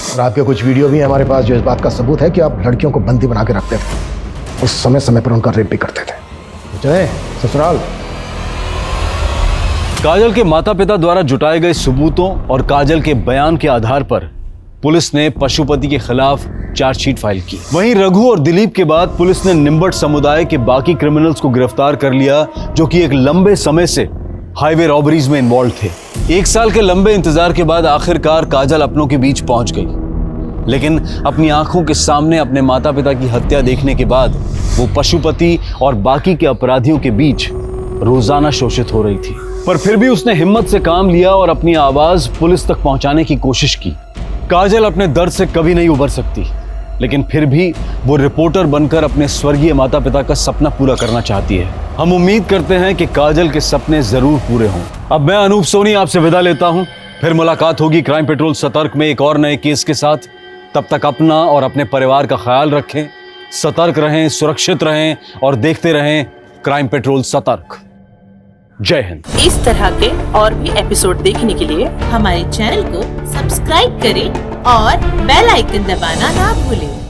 और आपके कुछ वीडियो भी हैं हमारे पास जो इस बात का सबूत है कि आप लड़कियों को बंदी बना के रखते थे और समय समय पर उनका रेप भी करते थे। चले ससुराल। काजल के माता पिता द्वारा जुटाए गए सबूतों और काजल के बयान के आधार पर पुलिस ने पशुपति के खिलाफ चार्जशीट फाइल की। वहीं रघु और दिलीप के बाद पुलिस ने निम्बट समुदाय के बाकी क्रिमिनल्स को गिरफ्तार कर लिया जो कि एक लंबे समय से हाईवे रॉबरीज में इन्वॉल्व थे। 1 साल के लंबे इंतजार के बाद आखिरकार काजल अपनों के बीच पहुंच गई, लेकिन अपनी आंखों के सामने अपने माता पिता की हत्या देखने के बाद वो पशुपति और बाकी के अपराधियों के बीच रोजाना शोषित हो रही थी। पर फिर भी उसने हिम्मत से काम लिया और अपनी आवाज पुलिस तक पहुंचाने की कोशिश की। काजल अपने दर्द से कभी नहीं उबर सकती, लेकिन फिर भी वो रिपोर्टर बनकर अपने स्वर्गीय माता पिता का सपना पूरा करना चाहती है। हम उम्मीद करते हैं कि काजल के सपने जरूर पूरे हों। अब मैं अनूप सोनी आपसे विदा लेता हूं, फिर मुलाकात होगी क्राइम पेट्रोल सतर्क में एक और नए केस के साथ। तब तक अपना और अपने परिवार का ख्याल रखें, सतर्क रहें, सुरक्षित रहें और देखते रहें क्राइम पेट्रोल सतर्क। जय हिंद। इस तरह के और भी एपिसोड देखने के लिए हमारे चैनल को सब्सक्राइब करें और बेल आइकन दबाना ना भूलें।